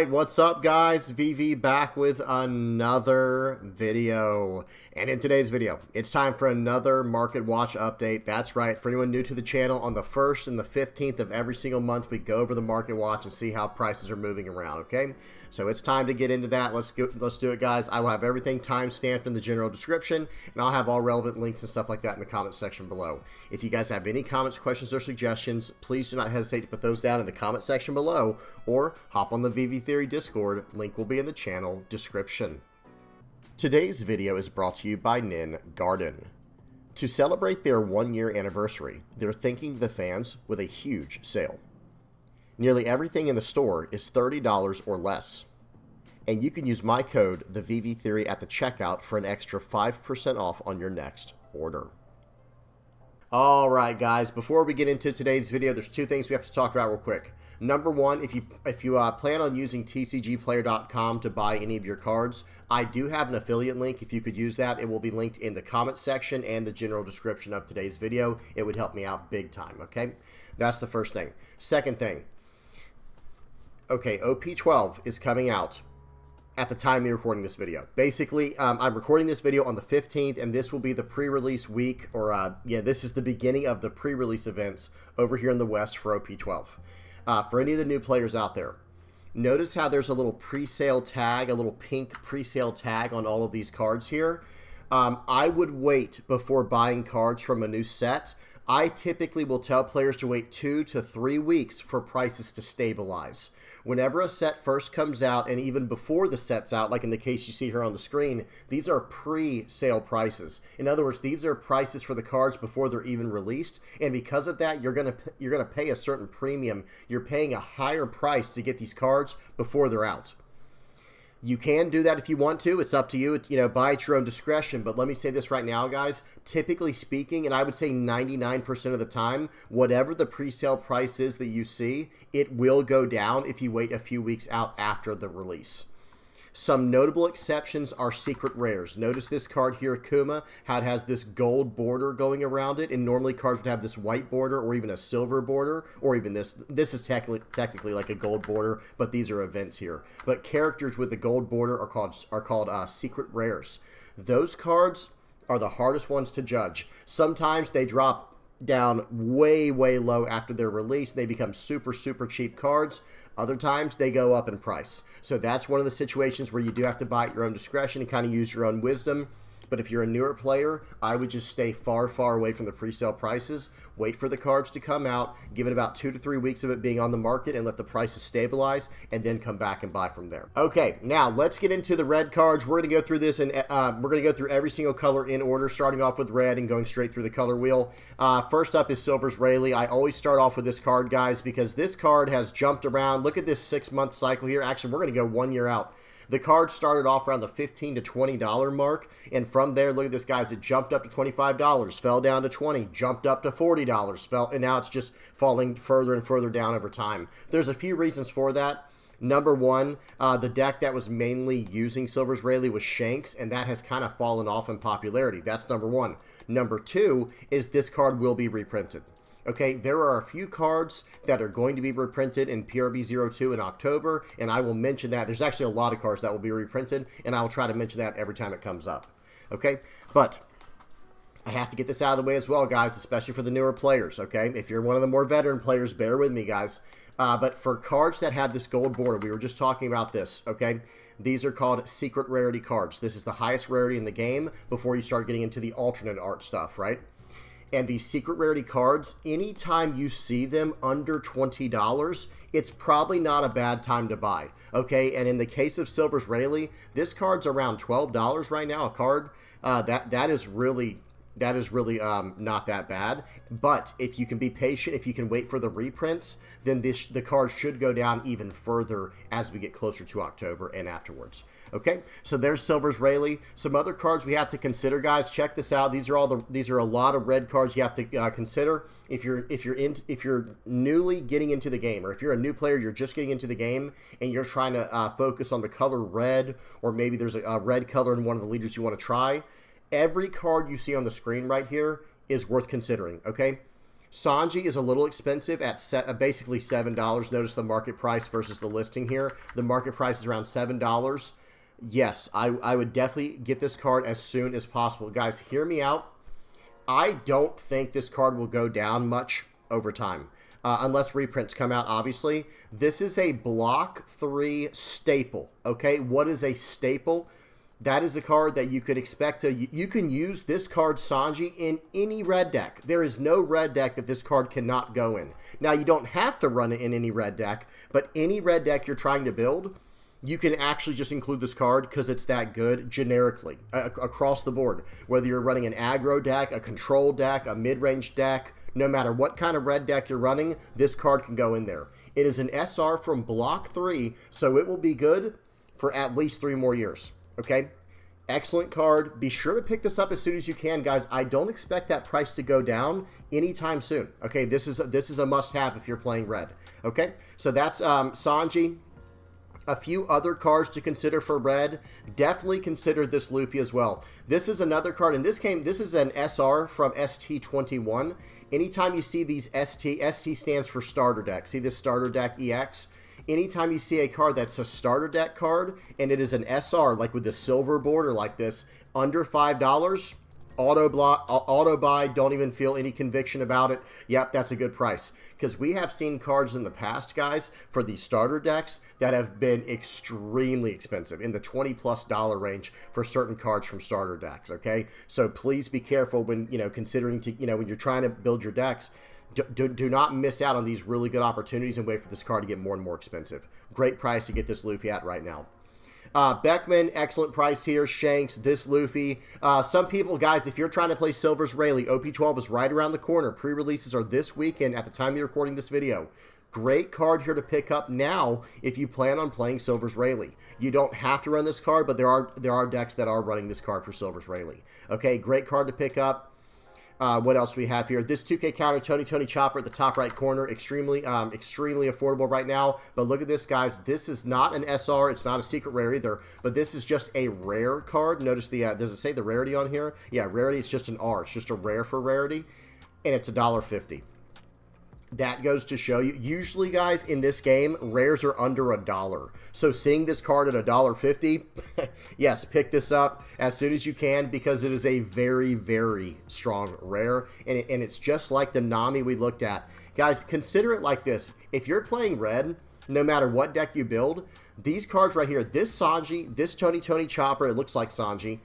right, what's up guys? VV back with another video. And in today's video, it's time for another Market Watch update. That's right, for anyone new to the channel, on the 1st and the 15th of every single month, we go over the Market Watch and see how prices are moving around, okay? So it's time to get into that. Let's do it, guys. I will have everything time-stamped in the general description, and I'll have all relevant links and stuff like that in the comment section below. If you guys have any comments, questions, or suggestions, please do not hesitate to put those down in the comment section below, or hop on the VV Theory Discord. Link will be in the channel description. Today's video is brought to you by Nin Garden. To celebrate their 1-year anniversary, they're thanking the fans with a huge sale. Nearly everything in the store is $30 or less. And you can use my code, the VV Theory, at the checkout for an extra 5% off on your next order. Alright guys, before we get into today's video, there's two things we have to talk about real quick. Number one, if you plan on using TCGPlayer.com to buy any of your cards, I do have an affiliate link. If you could use that, it will be linked in the comment section and the general description of today's video. It would help me out big time, okay? That's the first thing. Second thing, okay, OP12 is coming out at the time you're recording this video. Basically, I'm recording this video on the 15th, and this will be the pre-release week, or this is the beginning of the pre-release events over here in the West for OP12. For any of the new players out there, notice how there's a little pre-sale tag, a little pink pre-sale tag on all of these cards here. I would wait before buying cards from a new set. I typically will tell players to wait 2 to 3 weeks for prices to stabilize. Whenever a set first comes out, and even before the set's out, like in the case you see here on the screen, these are pre-sale prices. In other words, these are prices for the cards before they're even released, and because of that, you're gonna pay a certain premium. You're paying a higher price to get these cards before they're out. You can do that if you want to. It's up to you. Buy at your own discretion. But let me say this right now, guys. Typically speaking, and I would say 99% of the time, whatever the pre-sale price is that you see, it will go down if you wait a few weeks out after the release. Some notable exceptions are secret rares. Notice this card here, Akuma, how it has this gold border going around it, and normally cards would have this white border or even a silver border, or even this. This is technically like a gold border, but these are events here. But characters with the gold border are called secret rares. Those cards are the hardest ones to judge. Sometimes they drop down way low after their release. They become super cheap cards. Other times they go up in price. So that's one of the situations where you do have to buy at your own discretion and kind of use your own wisdom. But if you're a newer player, I would just stay far away from the pre-sale prices. Wait for the cards to come out, give it about 2 to 3 weeks of it being on the market, and let the prices stabilize, and then come back and buy from there. Okay, now let's get into the red cards. We're going to go through this, and we're going to go through every single color in order, starting off with red and going straight through the color wheel. First up is Silver's Rayleigh. I always start off with this card, guys, because this card has jumped around. Look at this 6-month cycle here. Actually, we're going to go 1 year out. The card started off around the $15 to $20 mark, and from there, look at this, guys. It jumped up to $25, fell down to $20, jumped up to $40, fell, and now it's just falling further and further down over time. There's a few reasons for that. Number one, the deck that was mainly using Silver's Rayleigh was Shanks, and that has kind of fallen off in popularity. That's number one. Number two is this card will be reprinted. Okay, there are a few cards that are going to be reprinted in PRB02 in October, and I will mention that. There's actually a lot of cards that will be reprinted, and I will try to mention that every time it comes up. Okay, but I have to get this out of the way as well, guys, especially for the newer players, okay? If you're one of the more veteran players, bear with me, guys. But for cards that have this gold border, we were just talking about this, okay? These are called secret rarity cards. This is the highest rarity in the game before you start getting into the alternate art stuff, right? And these secret rarity cards, anytime you see them under $20, it's probably not a bad time to buy, okay? And in the case of Silver's Rayleigh, this card's around $12 right now, a card. That is really not that bad. But if you can be patient, if you can wait for the reprints, then the card should go down even further as we get closer to October and afterwards. Okay, so there's Silver's Rayleigh. Some other cards we have to consider, guys. Check this out. These are a lot of red cards you have to consider if you're newly getting into the game, or if you're a new player, you're just getting into the game and you're trying to focus on the color red, or maybe there's a red color in one of the leaders you want to try. Every card you see on the screen right here is worth considering. Okay. Sanji is a little expensive at basically $7. Notice the market price versus the listing here. The market price is around $7. Yes, I would definitely get this card as soon as possible. Guys, hear me out. I don't think this card will go down much over time. Unless reprints come out, obviously. This is a Block 3 staple, okay? What is a staple? That is a card that you could expect to... You can use this card, Sanji, in any red deck. There is no red deck that this card cannot go in. Now, you don't have to run it in any red deck, but any red deck you're trying to build, you can actually just include this card because it's that good generically, across the board. Whether you're running an aggro deck, a control deck, a mid-range deck, no matter what kind of red deck you're running, this card can go in there. It is an SR from Block 3, so it will be good for at least 3 more years. Okay? Excellent card. Be sure to pick this up as soon as you can, guys. I don't expect that price to go down anytime soon. Okay? This is a must-have if you're playing red. Okay? So that's Sanji. A few other cards to consider for red. Definitely consider this Luffy as well. This is another card. In this game, this is an SR from ST21. Anytime you see these ST stands for starter deck. See this starter deck EX? Anytime you see a card that's a starter deck card and it is an SR, like with the silver border like this, under $5, auto buy, don't even feel any conviction about it. Yep, that's a good price. Because we have seen cards in the past, guys, for these starter decks that have been extremely expensive, in the $20+ range for certain cards from starter decks, okay? So please be careful when, considering to, when you're trying to build your decks. Do not miss out on these really good opportunities and wait for this card to get more and more expensive. Great price to get this Luffy at right now. Beckman, excellent price here. Shanks, this Luffy. Some people, guys, if you're trying to play Silver's Rayleigh, OP12 is right around the corner. Pre-releases are this weekend at the time you're recording this video. Great card here to pick up now if you plan on playing Silver's Rayleigh. You don't have to run this card, but there are decks that are running this card for Silver's Rayleigh. Okay, great card to pick up. What else do we have here? This 2K counter, Tony Chopper at the top right corner. Extremely affordable right now. But look at this, guys. This is not an SR. It's not a secret rare either. But this is just a rare card. Notice the, does it say the rarity on here? Yeah, rarity. It's just an R. It's just a rare for rarity. And it's $1.50. That goes to show you, usually, guys, in this game, rares are under $1. So seeing this card at $1.50, yes, pick this up as soon as you can because it is a very, very strong rare. And it's just like the Nami we looked at. Guys, consider it like this. If you're playing red, no matter what deck you build, these cards right here, this Sanji, this Tony Chopper, it looks like Sanji.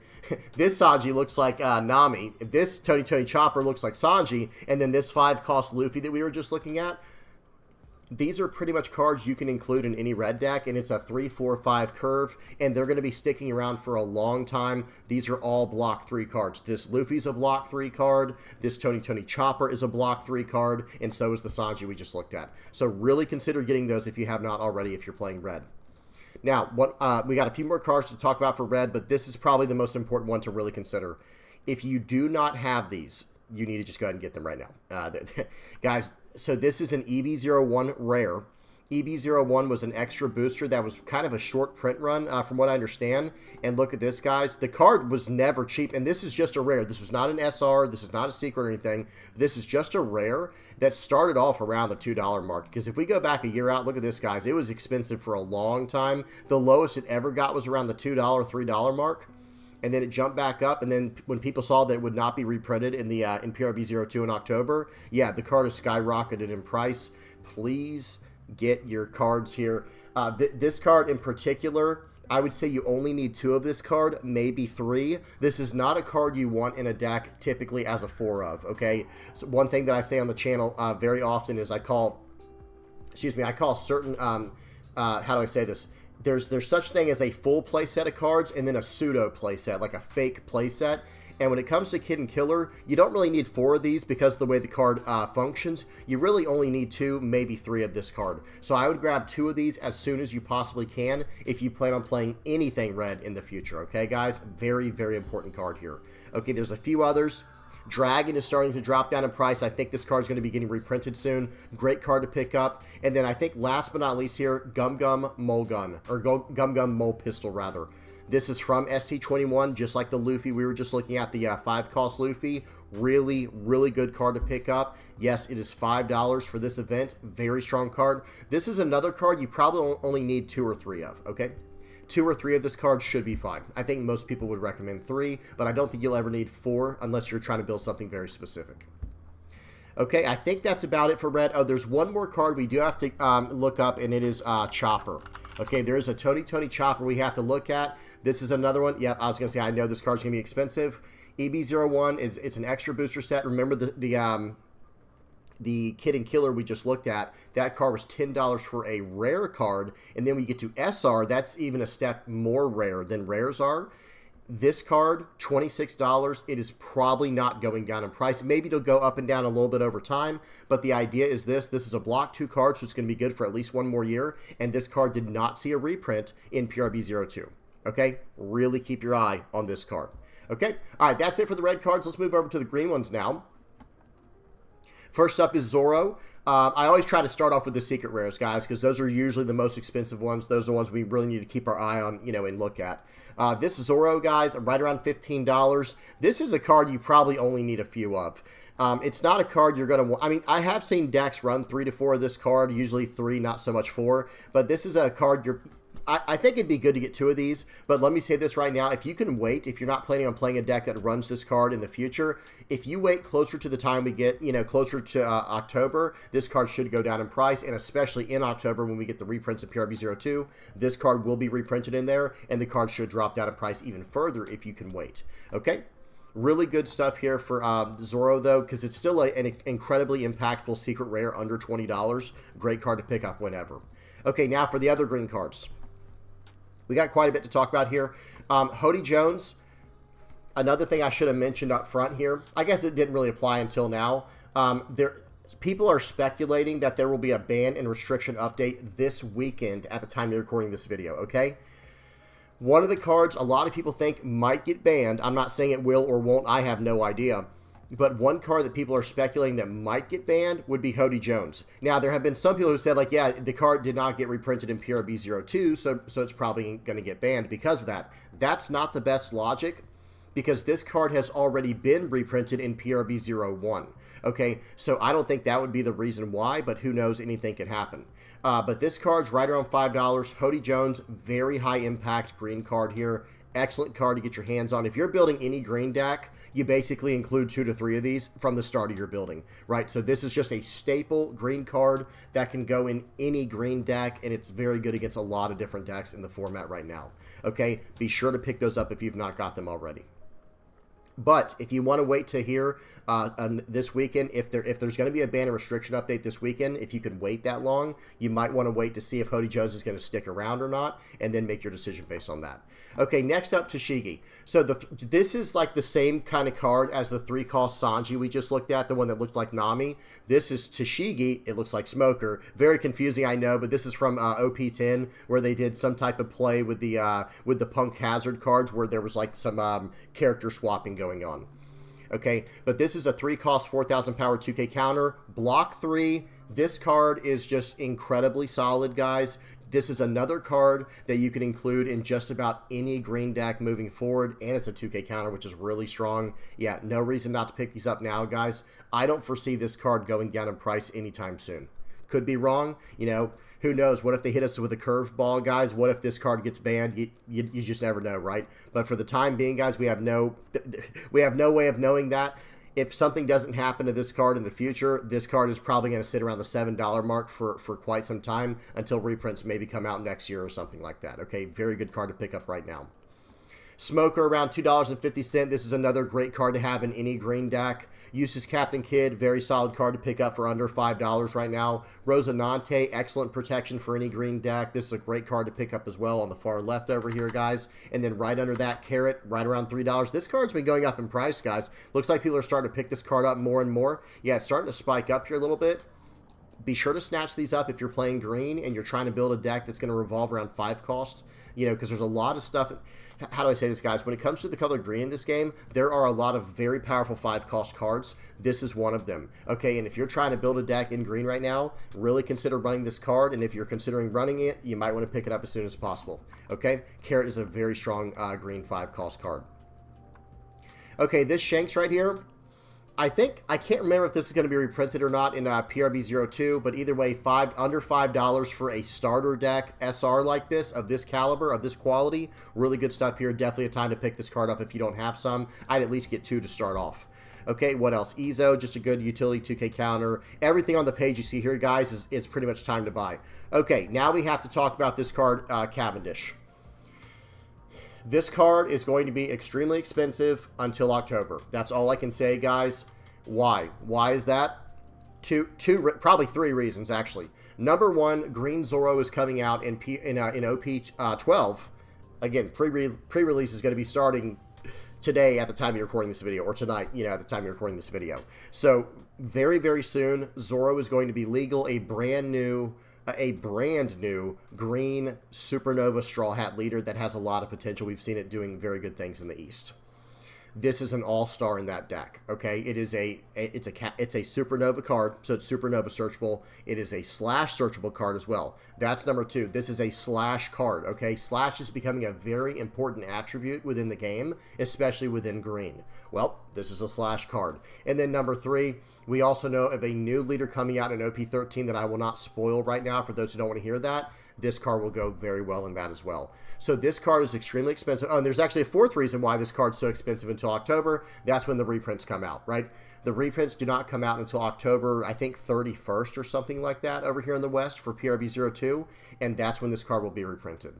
This Sanji looks like Nami. This Tony Chopper looks like Sanji. And then this 5-cost Luffy that we were just looking at. These are pretty much cards you can include in any red deck. And it's a 3, 4, 5 curve. And they're going to be sticking around for a long time. These are all Block 3 cards. This Luffy's a Block 3 card. This Tony Chopper is a Block 3 card. And so is the Sanji we just looked at. So really consider getting those if you have not already if you're playing red. Now, we got a few more cards to talk about for red, but this is probably the most important one to really consider. If you do not have these, you need to just go ahead and get them right now. Guys, so this is an EB01 rare. EB01 was an extra booster that was kind of a short print run, from what I understand. And look at this, guys. The card was never cheap, and this is just a rare. This was not an SR. This is not a secret or anything. This is just a rare that started off around the $2 mark. Because if we go back a year out, look at this, guys. It was expensive for a long time. The lowest it ever got was around the $2, $3 mark. And then it jumped back up, and then when people saw that it would not be reprinted in the in PRB02 in October, yeah, the card has skyrocketed in price. Please get your cards here. This card in particular, I would say you only need 2 of this card, maybe 3. This is not a card you want in a deck typically as a 4 of, okay? So one thing that I say on the channel very often is I call certain, how do I say this? There's such thing as a full play set of cards and then a pseudo play set, like a fake play set. And when it comes to Kid and Killer, you don't really need 4 of these because of the way the card functions. You really only need 2, maybe 3 of this card. So I would grab 2 of these as soon as you possibly can if you plan on playing anything red in the future. Okay, guys? Very, very important card here. Okay, there's a few others. Dragon is starting to drop down in price. I think this card is going to be getting reprinted soon. Great card to pick up. And then I think last but not least here, Gum Gum Mole Gun, or Gum Gum Mole Pistol rather. This is from ST21, just like the Luffy we were just looking at, the 5-cost Luffy. Really, really good card to pick up. Yes, it is $5 for this event. Very strong card. This is another card you probably only need 2 or 3 of, okay? 2 or 3 of this card should be fine. I think most people would recommend 3, but I don't think you'll ever need 4 unless you're trying to build something very specific. Okay, I think that's about it for red. Oh, there's one more card we do have to look up, and it is Chopper. Okay, there is a Tony Chopper we have to look at. This is another one. Yep, I was going to say, I know this card's going to be expensive. EB01 it's an extra booster set. Remember the Kid and Killer we just looked at, that card was $10 for a rare card, and then we get to SR, that's even a step more rare than rares are. This card, $26, it is probably not going down in price. Maybe it'll go up and down a little bit over time, but the idea is this is a block 2 card, so it's going to be good for at least one more year, and this card did not see a reprint in PRB02. Okay, really keep your eye on this card. Okay, all right, that's it for the red cards. Let's move over to the green ones now. First up is Zorro. I always try to start off with the secret rares, guys, because those are usually the most expensive ones. Those are the ones we really need to keep our eye on, and look at. This Zorro, guys, right around $15. This is a card you probably only need a few of. It's not a card you're going to want. I mean, I have seen decks run 3 to 4 of this card, usually 3, not so much 4. But this is a card I think it'd be good to get 2 of these, but let me say this right now. If you can wait, if you're not planning on playing a deck that runs this card in the future, if you wait closer to the time we get, closer to October, this card should go down in price, and especially in October when we get the reprints of PRB02, this card will be reprinted in there, and the card should drop down in price even further if you can wait. Okay? Really good stuff here for Zorro, though, because it's still an incredibly impactful secret rare under $20. Great card to pick up whenever. Okay, now for the other green cards. We got quite a bit to talk about here. Hody Jones, another thing I should have mentioned up front here. I guess it didn't really apply until now. People are speculating that there will be a ban and restriction update this weekend at the time they're recording this video, okay? One of the cards a lot of people think might get banned. I'm not saying it will or won't. I have no idea. But one card that people are speculating that might get banned would be Hody Jones. Now, there have been some people who said, like, yeah, the card did not get reprinted in PRB02, so it's probably going to get banned because of that. That's not the best logic, because this card has already been reprinted in PRB01. Okay, so I don't think that would be the reason why, but who knows, anything could happen. But this card's right around $5. Hody Jones, very high impact green card here. Excellent card to get your hands on. If you're building any green deck, you basically include 2 to 3 of these from the start of your building, right? So this is just a staple green card that can go in any green deck, and it's very good against a lot of different decks in the format right now. Okay, be sure to pick those up if you've not got them already. But if you want to wait to hear this weekend, if there's going to be a ban and restriction update this weekend, if you can wait that long, you might want to wait to see if Hody Jones is going to stick around or not, and then make your decision based on that. Okay, next up, TCG. So this is like the same kind of card as the 3-cost Sanji we just looked at, the one that looked like Nami. This is TCG. It looks like Smoker. Very confusing, I know, but this is from OP10, where they did some type of play with the Punk Hazard cards, where there was like some character swapping going on. Okay, but this is a 3-cost 4,000 power 2K counter. Block 3. This card is just incredibly solid, guys. This is another card that you can include in just about any green deck moving forward, and it's a 2K counter, which is really strong. Yeah, no reason not to pick these up now, guys. I don't foresee this card going down in price anytime soon. Could be wrong, who knows? What if they hit us with a curveball, guys? What if this card gets banned? You just never know, right? But for the time being, guys, we have no way of knowing that. If something doesn't happen to this card in the future, this card is probably going to sit around the $7 mark for quite some time until reprints maybe come out next year or something like that. Okay, very good card to pick up right now. Smoker around $2.50. This is another great card to have in any green deck. Uses Captain Kidd, very solid card to pick up for under $5 right now. Rosinante, excellent protection for any green deck. This is a great card to pick up as well on the far left over here, guys. And then right under that, Carrot, right around $3. This card's been going up in price, guys. Looks like people are starting to pick this card up more and more. Yeah, it's starting to spike up here a little bit. Be sure to snatch these up if you're playing green and you're trying to build a deck that's going to revolve around 5 cost. Because there's a lot of stuff. How do I say this, guys? When it comes to the color green in this game, there are a lot of very powerful 5-cost cards. This is one of them. Okay, and if you're trying to build a deck in green right now, really consider running this card, and if you're considering running it, you might want to pick it up as soon as possible. Okay, Carrot is a very strong green 5-cost card. Okay, this Shanks right here, I think, I can't remember if this is going to be reprinted or not in PRB02, but either way, under $5 for a starter deck SR like this, of this caliber, of this quality. Really good stuff here. Definitely a time to pick this card up if you don't have some. I'd at least get 2 to start off. Okay, what else? Ezo, just a good utility 2K counter. Everything on the page you see here, guys, is pretty much time to buy. Okay, now we have to talk about this card, Cavendish. This card is going to be extremely expensive until October. That's all I can say, guys. Why? Why is that? Probably 3 reasons, actually. Number 1, Green Zoro is coming out in OP12. Again, pre-release is going to be starting today at the time you're recording this video, or tonight, at the time you're recording this video. So, very, very soon, Zoro is going to be legal. A brand new green Supernova Straw Hat leader that has a lot of potential. We've seen it doing very good things in the East. This is an all-star in that deck, okay? It's a Supernova card, so it's Supernova searchable. It is a slash searchable card as well. That's number 2. This is a slash card, okay? Slash is becoming a very important attribute within the game, especially within green. Well, this is a slash card. And then number 3, we also know of a new leader coming out in OP13 that I will not spoil right now for those who don't want to hear that. This card will go very well in that as well. So this card is extremely expensive. Oh, and there's actually a 4th reason why this card's so expensive until October. That's when the reprints come out, right? The reprints do not come out until October, I think 31st or something like that over here in the West for PRB02, and that's when this card will be reprinted.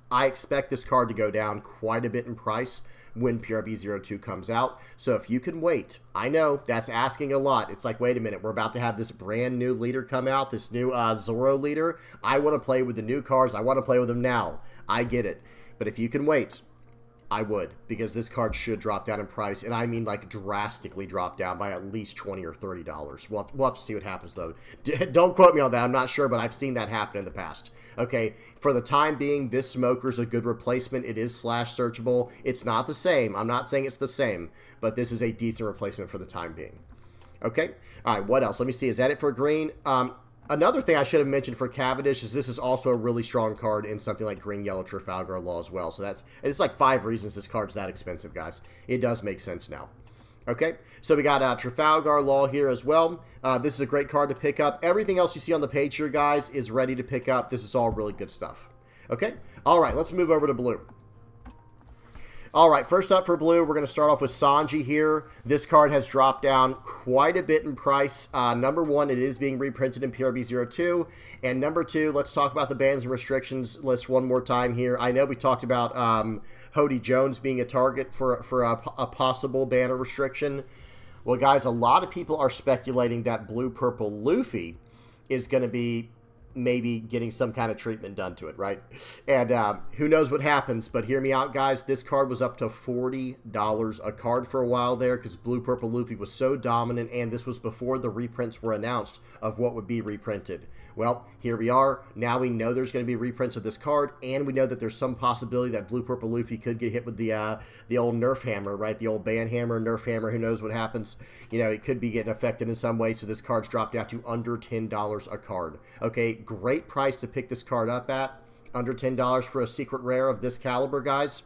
I expect this card to go down quite a bit in price when PRB02 comes out. So if you can wait, I know that's asking a lot. It's like, wait a minute, we're about to have this brand new leader come out, this new Zoro leader. I want to play with the new cards. I want to play with them now. I get it. But if you can wait, I would, because this card should drop down in price, and I mean like drastically drop down by at least $20 or $30. We'll have to see what happens, though. Don't quote me on that. I'm not sure, but I've seen that happen in the past. Okay, for the time being, this Smoker's a good replacement. It is slash searchable. It's not the same. I'm not saying it's the same, but this is a decent replacement for the time being. Okay, all right, what else? Let me see. Is that it for green? Another thing I should have mentioned for Cavendish is this is also a really strong card in something like Green Yellow Trafalgar Law as well. So it's like 5 reasons this card's that expensive, guys. It does make sense now. Okay, so we got Trafalgar Law here as well. This is a great card to pick up. Everything else you see on the page here, guys, is ready to pick up. This is all really good stuff. Okay, all right, let's move over to blue. All right, first up for blue, we're going to start off with Sanji here. This card has dropped down quite a bit in price. Number 1, it is being reprinted in PRB02. And number 2, let's talk about the bans and restrictions list one more time here. I know we talked about Hody Jones being a target for a possible ban or restriction. Well, guys, a lot of people are speculating that Blue-Purple Luffy is going to be maybe getting some kind of treatment done to it, right? And who knows what happens, but hear me out, guys. This card was up to $40 a card for a while there because Blue Purple Luffy was so dominant, and this was before the reprints were announced of what would be reprinted. Well, here we are. Now we know there's going to be reprints of this card, and we know that there's some possibility that Blue Purple Luffy could get hit with the old Nerf hammer, right? The old ban hammer, Nerf hammer, who knows what happens. You know, it could be getting affected in some way, so this card's dropped down to under $10 a card. Okay, great price to pick this card up at. Under $10 for a secret rare of this caliber, guys.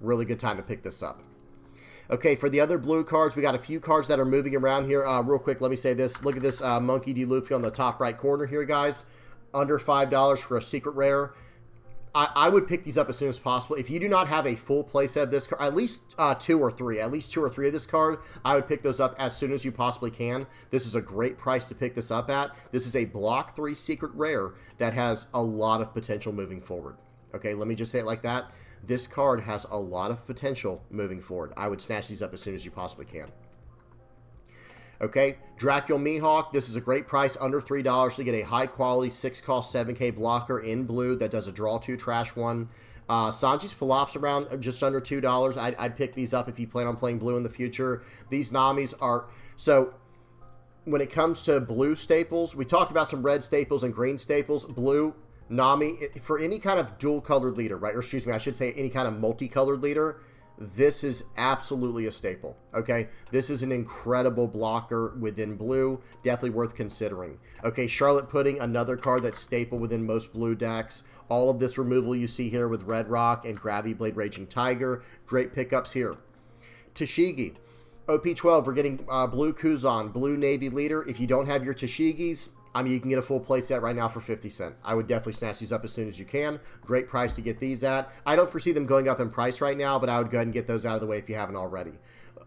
Really good time to pick this up. Okay, for the other blue cards, we got a few cards that are moving around here. Real quick, let me say this. Look at this Monkey D. Luffy on the top right corner here, guys. Under $5 for a secret rare. I would pick these up as soon as possible. If you do not have a full playset of this card, at least 2 or 3 of this card, I would pick those up as soon as you possibly can. This is a great price to pick this up at. This is a Block 3 secret rare that has a lot of potential moving forward. Okay, let me just say it like that. This card has a lot of potential moving forward. I would snatch these up as soon as you possibly can. Okay, Dracula Mihawk, this is a great price, under $3 to get a high-quality 6-cost 7K blocker in blue that does a draw 2 trash 1. Sanji's Flops around just under $2. I'd pick these up if you plan on playing blue in the future. These Namis are... So, when it comes to blue staples, we talked about some red staples and green staples. Blue, Nami, for any kind of dual-colored leader, right? Or excuse me, I should say any kind of multicolored leader, this is absolutely a staple, okay? This is an incredible blocker within blue. Definitely worth considering. Okay, Charlotte Pudding, another card that's staple within most blue decks. All of this removal you see here with Red Rock and Gravity Blade Raging Tiger. Great pickups here. Tashigi. OP12, we're getting blue Kuzan, blue Navy Leader. If you don't have your Tashigis, I mean, you can get a full playset right now for 50 cents. I would definitely snatch these up as soon as you can. Great price to get these at. I don't foresee them going up in price right now, but I would go ahead and get those out of the way if you haven't already.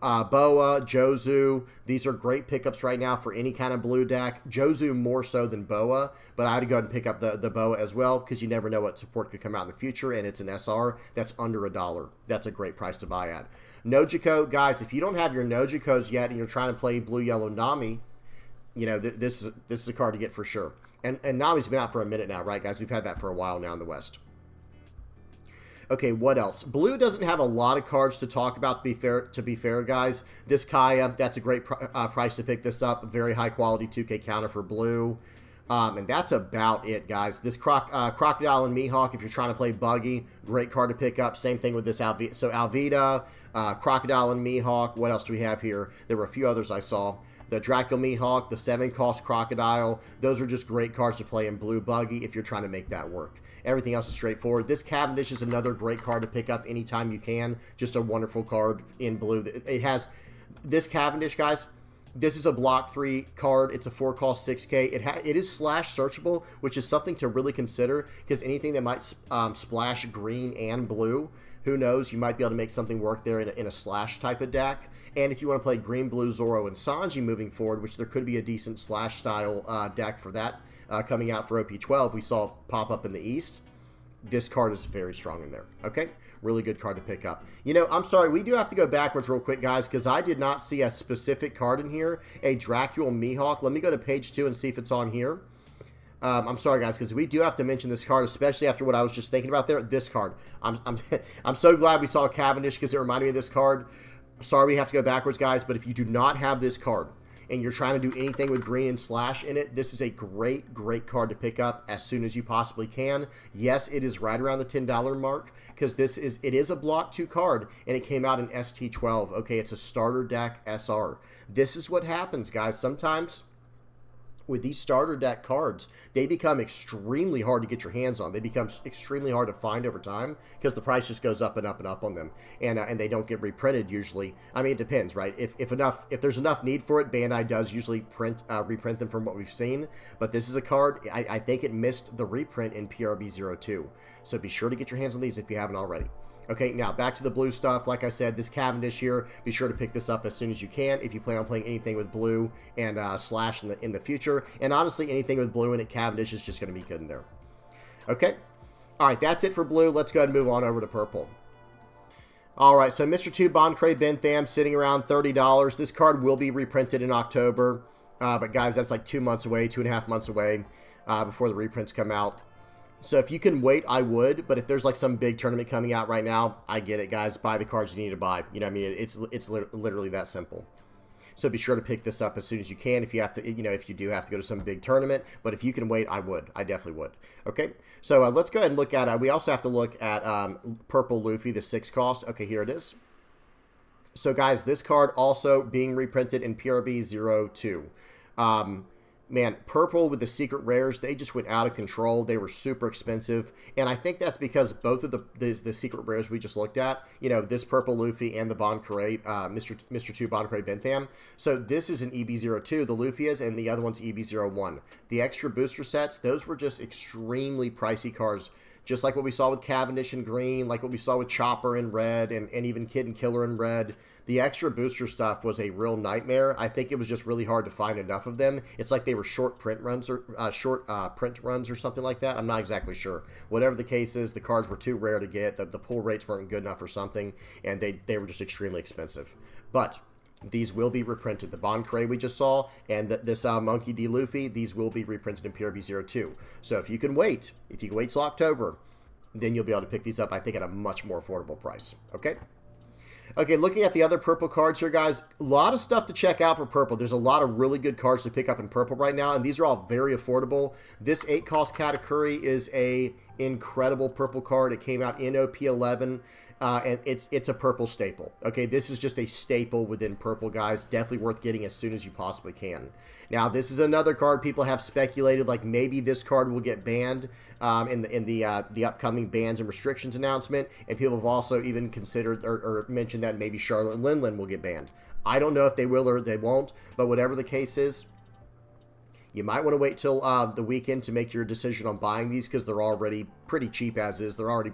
Boa, Jozu, these are great pickups right now for any kind of blue deck. Jozu more so than Boa, but I would go ahead and pick up the Boa as well because you never know what support could come out in the future, and it's an SR that's under $1. That's a great price to buy at. Nojiko, guys, if you don't have your Nojikos yet and you're trying to play blue, yellow, Nami, you know, this is a card to get for sure. And Nami's been out for a minute now, right, guys? We've had that for a while now in the West. Okay, what else? Blue doesn't have a lot of cards to talk about, to be fair, guys. This Kaya, that's a great price to pick this up. Very high-quality 2K counter for blue. And that's about it, guys. This Crocodile and Mihawk, if you're trying to play Buggy, great card to pick up. Same thing with this Alvida. So Alvida, Crocodile and Mihawk. What else do we have here? There were a few others I saw. The Draco Mihawk, the 7-cost Crocodile. Those are just great cards to play in blue Buggy if you're trying to make that work. Everything else is straightforward. This Cavendish is another great card to pick up anytime you can. Just a wonderful card in blue. It has this Cavendish, guys. This is a block 3 card. It's a 4-cost 6K. It is slash searchable, which is something to really consider because anything that might splash green and blue, who knows, you might be able to make something work there in a slash type of deck. And if you want to play green, blue, Zoro, and Sanji moving forward, which there could be a decent slash style deck for that coming out for OP12, we saw pop up in the East. This card is very strong in there. Okay, really good card to pick up. You know, I'm sorry, we do have to go backwards real quick, guys, because I did not see a specific card in here. A Dracula Mihawk. Let me go to page 2 and see if it's on here. I'm sorry, guys, because we do have to mention this card, especially after what I was just thinking about there. This card. I'm so glad we saw Cavendish because it reminded me of this card. Sorry we have to go backwards, guys, but if you do not have this card and you're trying to do anything with green and slash in it, this is a great, great card to pick up as soon as you possibly can. Yes, it is right around the $10 mark because it is a block 2 card, and it came out in ST12. Okay, it's a starter deck SR. This is what happens, guys. Sometimes with these starter deck cards, they become extremely hard to get your hands on. They become extremely hard to find over time because the price just goes up and up and up on them, and they don't get reprinted usually. I mean, it depends, right? If there's enough need for it, Bandai does usually reprint them from what we've seen. But this is a card, I think it missed the reprint in PRB02. So be sure to get your hands on these if you haven't already. Okay, now back to the blue stuff. Like I said, this Cavendish here, be sure to pick this up as soon as you can if you plan on playing anything with blue and slash in the future. And honestly, anything with blue in it, Cavendish is just going to be good in there. Okay, all right, that's it for blue. Let's go ahead and move on over to purple. All right, so Mr. 2 Boncray Bentham sitting around $30. This card will be reprinted in October. But guys, that's like 2 months away, 2.5 months away before the reprints come out. So if you can wait, I would. But if there's like some big tournament coming out right now, I get it, guys. Buy the cards you need to buy. You know what I mean? It's literally that simple. So be sure to pick this up as soon as you can if you have to, you know, if you do have to go to some big tournament. But if you can wait, I would. I definitely would. Okay, so let's go ahead and look at, we also have to look at Purple Luffy, the 6-cost. Okay, here it is. So guys, this card also being reprinted in PRB02. Man, purple with the secret rares, they just went out of control. They were super expensive. And I think that's because both of the secret rares we just looked at, you know, this purple Luffy and the Boncray, Mr. 2 Boncray Bentham. So this is an EB02, the Luffy is, and the other one's EB01. The extra booster sets, those were just extremely pricey cards. Just like what we saw with Cavendish in green, like what we saw with Chopper in red, and even Kid and Killer in red. The extra booster stuff was a real nightmare. I think it was just really hard to find enough of them. It's like they were short print runs or something like that. I'm not exactly sure. Whatever the case is, the cards were too rare to get. The pull rates weren't good enough or something, and they were just extremely expensive. But these will be reprinted. The Boncray we just saw and this Monkey D. Luffy, these will be reprinted in PRB02. So if you can wait till October, then you'll be able to pick these up, I think, at a much more affordable price. Okay? Okay, looking at the other purple cards here, guys, a lot of stuff to check out for purple. There's a lot of really good cards to pick up in purple right now, and these are all very affordable. This 8-cost Katakuri is a incredible purple card. It came out in OP11. and it's a purple staple. Okay, this is just a staple within purple, guys. Definitely worth getting as soon as you possibly can. Now, this is another card people have speculated like maybe this card will get banned in the upcoming bans and restrictions announcement, and people have also even considered or mentioned that maybe Charlotte and Lindland will get banned. I don't know if they will or they won't, but whatever the case is, you might want to wait till the weekend to make your decision on buying these because they're already pretty cheap as is. They're already,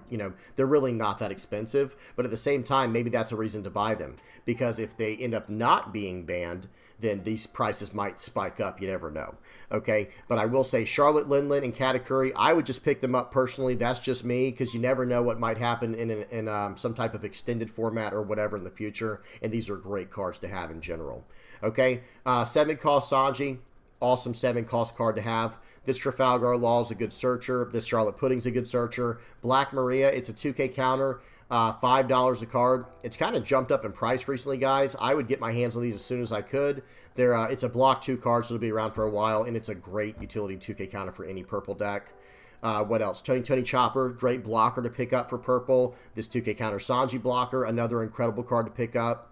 they're really not that expensive. But at the same time, maybe that's a reason to buy them. Because if they end up not being banned, then these prices might spike up. You never know. Okay? But I will say Charlotte, Lindland, and Katakuri, I would just pick them up personally. That's just me because you never know what might happen in some type of extended format or whatever in the future. And these are great cards to have in general. Okay? 7-cost Sanji. Awesome 7-cost card to have. This Trafalgar Law is a good searcher. This Charlotte Pudding's a good searcher. Black Maria, it's a 2K counter. $5 a card. It's kind of jumped up in price recently, guys. I would get my hands on these as soon as I could. It's a block 2 card, so it'll be around for a while, and it's a great utility 2K counter for any purple deck. What else? Tony Chopper, great blocker to pick up for purple. This 2K counter Sanji blocker, another incredible card to pick up.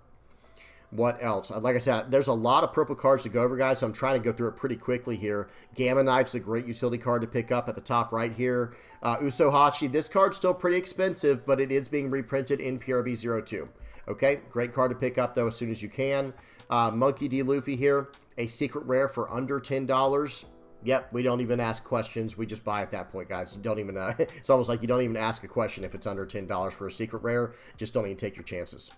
What else? Like I said, there's a lot of purple cards to go over, guys, so I'm trying to go through it pretty quickly here. Gamma Knife's a great utility card to pick up at the top right here. Usohachi, this card's still pretty expensive, but it is being reprinted in PRB02. Okay, great card to pick up, though, as soon as you can. Monkey D. Luffy here, a secret rare for under $10. Yep, we don't even ask questions. We just buy at that point, guys. You don't even, it's almost like you don't even ask a question if it's under $10 for a secret rare. Just don't even take your chances.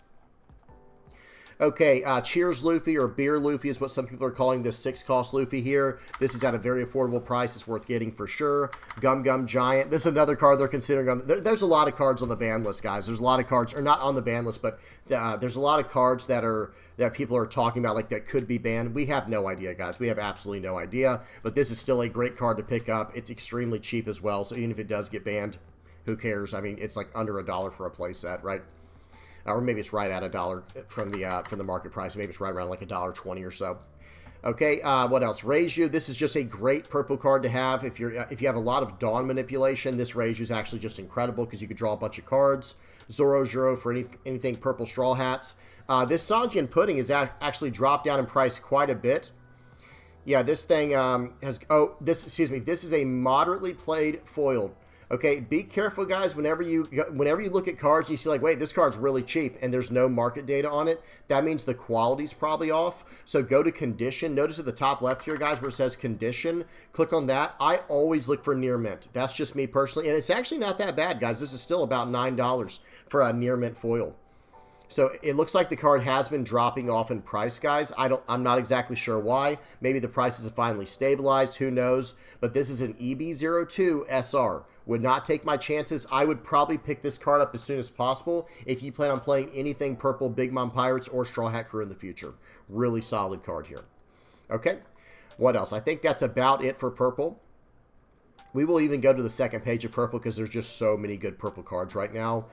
Okay, Cheers Luffy, or Beer Luffy is what some people are calling this 6-cost Luffy here. This is at a very affordable price. It's worth getting for sure. Gum Gum Giant. This is another card they're considering. There's a lot of cards on the ban list, guys. There's a lot of cards, or not on the ban list, but there's a lot of cards that people are talking about like that could be banned. We have no idea, guys. We have absolutely no idea. But this is still a great card to pick up. It's extremely cheap as well, so even if it does get banned, who cares? I mean, it's like under $1 for a playset, right? Or maybe it's right at $1 from the market price. Maybe it's right around like $1.20 or so. Okay, what else? Reiju. This is just a great purple card to have if you have a lot of Dawn manipulation. This Reiju is actually just incredible because you could draw a bunch of cards. Zoro for anything purple Straw Hats. This Sanji and Pudding has actually dropped down in price quite a bit. Yeah, this thing this is a moderately played foiled. Okay, be careful, guys, whenever you look at cards and you see like, wait, this card's really cheap and there's no market data on it, that means the quality's probably off. So go to condition. Notice at the top left here, guys, where it says condition, click on that. I always look for near mint. That's just me personally, and it's actually not that bad, guys. This is still about $9 for a near mint foil. So it looks like the card has been dropping off in price, guys. I'm not exactly sure why. Maybe the prices have finally stabilized. Who knows? But this is an EB02 SR. Would not take my chances. I would probably pick this card up as soon as possible if you plan on playing anything purple Big Mom Pirates or Straw Hat Crew in the future. Really solid card here. Okay. What else? I think that's about it for purple. We will even go to the second page of purple because there's just so many good purple cards right now.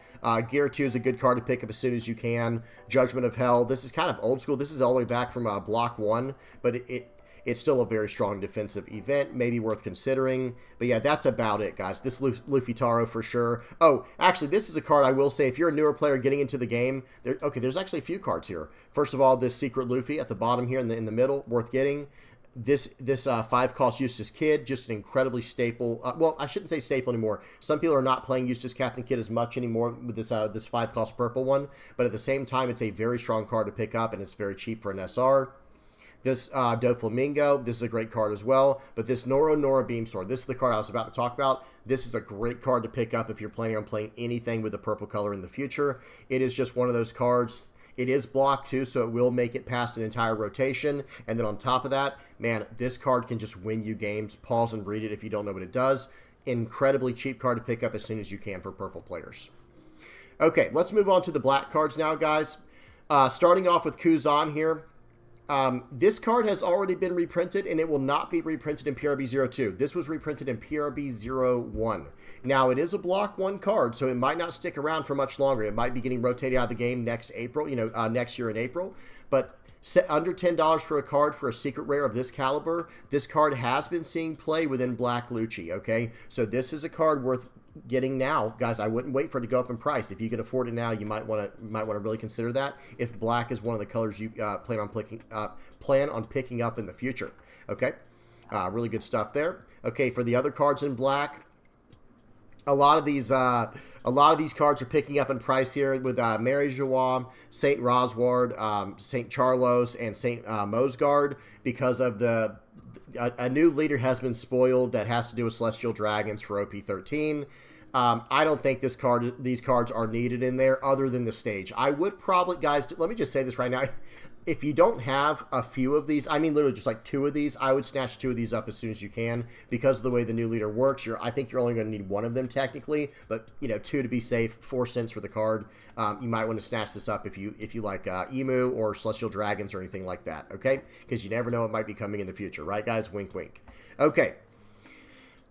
Gear 2 is a good card to pick up as soon as you can. Judgment of Hell. This is kind of old school. This is all the way back from Block 1, but it's still a very strong defensive event. Maybe worth considering. But yeah, that's about it, guys. This Luffy Taro for sure. Oh, actually, this is a card I will say, if you're a newer player getting into the game, there's actually a few cards here. First of all, this Secret Luffy at the bottom here in the middle, worth getting. This 5-cost Eustace Kid, just an incredibly staple. Well, I shouldn't say staple anymore. Some people are not playing Eustace Captain Kid as much anymore with this 5-cost purple one. But at the same time, it's a very strong card to pick up, and it's very cheap for an SR. This Doflamingo, this is a great card as well. But this Nora Beam Sword, this is the card I was about to talk about. This is a great card to pick up if you're planning on playing anything with the purple color in the future. It is just one of those cards. It is blocked too, so it will make it past an entire rotation. And then on top of that, man, this card can just win you games. Pause and read it if you don't know what it does. Incredibly cheap card to pick up as soon as you can for purple players. Okay, let's move on to the black cards now, guys. Starting off with Kuzan here. This card has already been reprinted, and it will not be reprinted in PRB02. This was reprinted in PRB01. Now, it is a Block 1 card, so it might not stick around for much longer. It might be getting rotated out of the game next April, next year in April. But under $10 for a card for a secret rare of this caliber, this card has been seeing play within Black Lucci, okay? So this is a card worth getting now, guys. I wouldn't wait for it to go up in price. If you can afford it now, you might want to really consider that. If black is one of the colors you plan on picking up in the future. Okay, really good stuff there. Okay, for the other cards in black. A lot of these cards are picking up in price here with Mary Joie, Saint Rosward, Saint Charlos, and Saint Mosgard because of a new leader has been spoiled that has to do with Celestial Dragons for OP13. I don't think these cards are needed in there other than the stage. I would probably, guys, let me just say this right now. If you don't have a few of these, I mean literally just like 2 of these, I would snatch 2 of these up as soon as you can because of the way the new leader works. I think you're only going to need 1 of them technically, but 2 to be safe, 4 cents for the card. You might want to snatch this up if you like Emu or Celestial Dragons or anything like that, okay? Because you never know what might be coming in the future, right, guys? Wink, wink. Okay.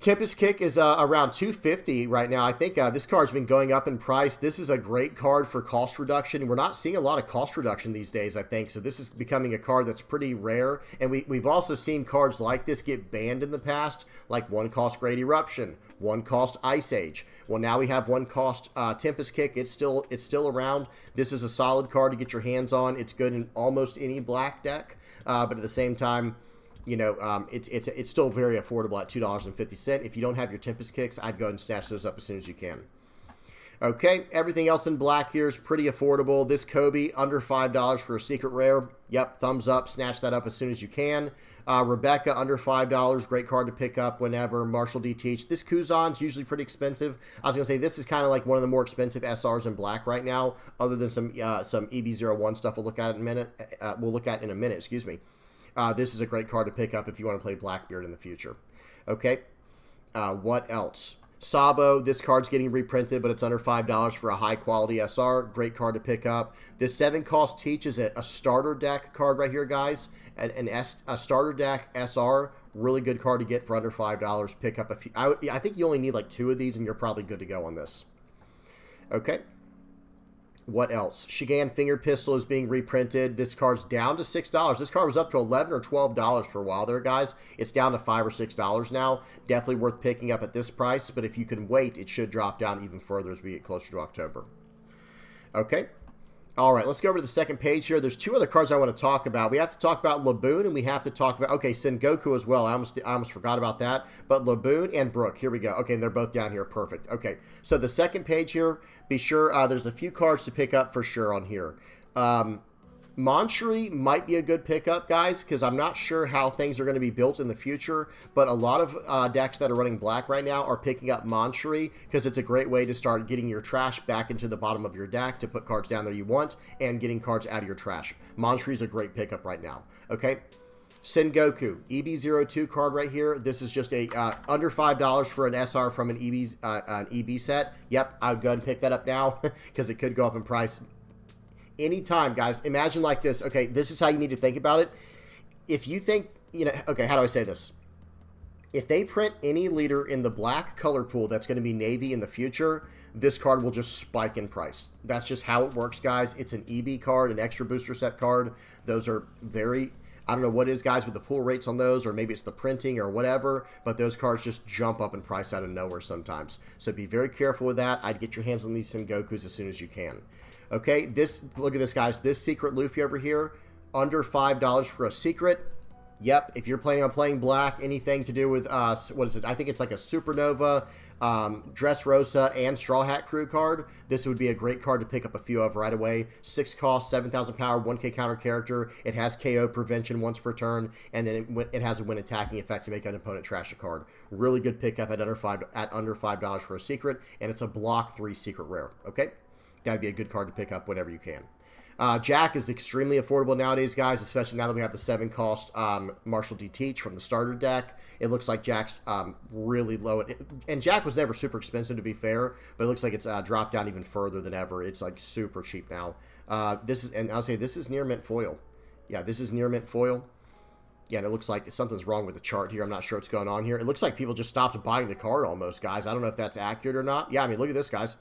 Tempest Kick is around $250 right now. I think this card's been going up in price. This is a great card for cost reduction. We're not seeing a lot of cost reduction these days, I think. So this is becoming a card that's pretty rare. And we've also seen cards like this get banned in the past, like 1-cost Great Eruption, 1-cost Ice Age. Well, now we have 1-cost Tempest Kick. It's still around. This is a solid card to get your hands on. It's good in almost any black deck. But at the same time, it's still very affordable at $2.50. If you don't have your Tempest Kicks, I'd go and snatch those up as soon as you can. Okay, everything else in black here is pretty affordable. This Kobe, under $5 for a secret rare. Yep, thumbs up. Snatch that up as soon as you can. Rebecca, under $5. Great card to pick up whenever. Marshall D. Teach. This Kuzan's usually pretty expensive. I was going to say, this is kind of like one of the more expensive SRs in black right now, other than some EB01 stuff we'll look at in a minute. Excuse me. This is a great card to pick up if you want to play Blackbeard in the future. Okay. What else? Sabo, this card's getting reprinted, but it's under $5 for a high-quality SR. Great card to pick up. This 7-cost Teach is a starter deck card right here, guys. A starter deck SR, really good card to get for under $5. Pick up a few. I think you only need like 2 of these, and you're probably good to go on this. Okay. What else? Shigan Finger Pistol is being reprinted. This card's down to $6. This card was up to $11 or $12 for a while there, guys. It's down to $5 or $6 now. Definitely worth picking up at this price, but if you can wait, it should drop down even further as we get closer to October. Okay. All right, let's go over to the second page here. There's 2 other cards I want to talk about. We have to talk about Laboon, and we have to talk about, okay, Sengoku as well. I almost forgot about that. But Laboon and Brook, here we go. Okay, and they're both down here. Perfect. Okay, so the second page here, be sure there's a few cards to pick up for sure on here. Monchery might be a good pickup, guys, because I'm not sure how things are going to be built in the future, but a lot of decks that are running black right now are picking up Monchery because it's a great way to start getting your trash back into the bottom of your deck to put cards down there you want and getting cards out of your trash. Monchery is a great pickup right now. Okay. Sengoku, EB02 card right here. This is just a under $5 for an SR from an EB set. Yep, I would go and pick that up now because it could go up in price anytime, guys. Imagine like this. Okay, this is how you need to think about it. If you think, okay, how do I say this? If they print any leader in the black color pool that's going to be navy in the future, this card will just spike in price. That's just how it works, guys. It's an EB card, an extra booster set card. Those are very, I don't know what it is, guys, with the pool rates on those, or maybe it's the printing or whatever, but those cards just jump up in price out of nowhere sometimes. So be very careful with that. I'd get your hands on these Sengokus as soon as you can. Okay, look at this, guys. This secret Luffy over here, under $5 for a secret. Yep, if you're planning on playing black, anything to do with, what is it? I think it's like a Supernova, Dressrosa, and Straw Hat Crew card. This would be a great card to pick up a few of right away. 6 cost, 7,000 power, 1k counter character. It has KO prevention once per turn, and then it has a win attacking effect to make an opponent trash a card. Really good pickup at under $5 for a secret, and it's a block 3 secret rare. Okay, that'd be a good card to pick up whenever you can. Jack is extremely affordable nowadays, guys, especially now that we have the 7-cost Marshall D. Teach from the starter deck. It looks like Jack's really low. And Jack was never super expensive, to be fair, but it looks like it's dropped down even further than ever. It's like super cheap now. And I'll say this is near mint foil. Yeah, this is near mint foil. Yeah, and it looks like something's wrong with the chart here. I'm not sure what's going on here. It looks like people just stopped buying the card almost, guys. I don't know if that's accurate or not. Yeah, I mean, look at this, guys.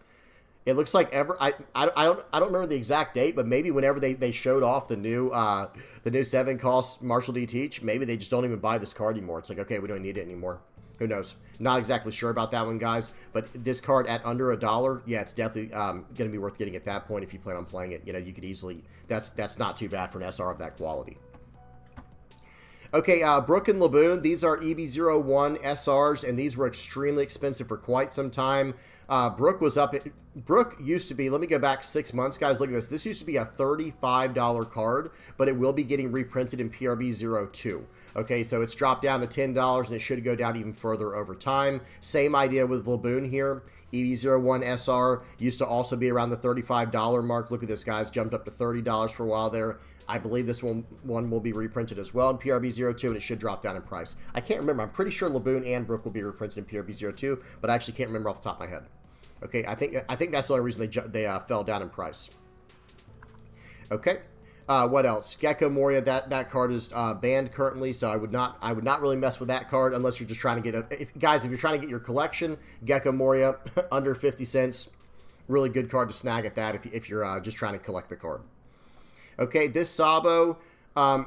It looks like I don't remember the exact date, but maybe whenever they showed off the new 7-cost Marshall D. Teach, maybe they just don't even buy this card anymore. It's like, okay, we don't need it anymore. Who knows? Not exactly sure about that one, guys. But this card at under $1, yeah, it's definitely going to be worth getting at that point if you plan on playing it. You know, you could easily... That's not too bad for an SR of that quality. Okay, Brook and Laboon, these are EB01 SRs, and these were extremely expensive for quite some time. Brook was up... Brook used to be... Let me go back 6 months, guys. Look at this. This used to be a $35 card, but it will be getting reprinted in PRB02. Okay, so it's dropped down to $10, and it should go down even further over time. Same idea with Laboon here. EB01 SR used to also be around the $35 mark. Look at this, guys. Jumped up to $30 for a while there. I believe this one will be reprinted as well in PRB02, and it should drop down in price. I can't remember. I'm pretty sure Laboon and Brook will be reprinted in PRB02, but I actually can't remember off the top of my head. Okay, I think that's the only reason they fell down in price. Okay. What else? Gecko Moria, that card is banned currently, so I would not really mess with that card unless you're just trying to get if you're trying to get your collection, Gecko Moria under 50 cents, really good card to snag at that if you're just trying to collect the card. Okay, this Sabo,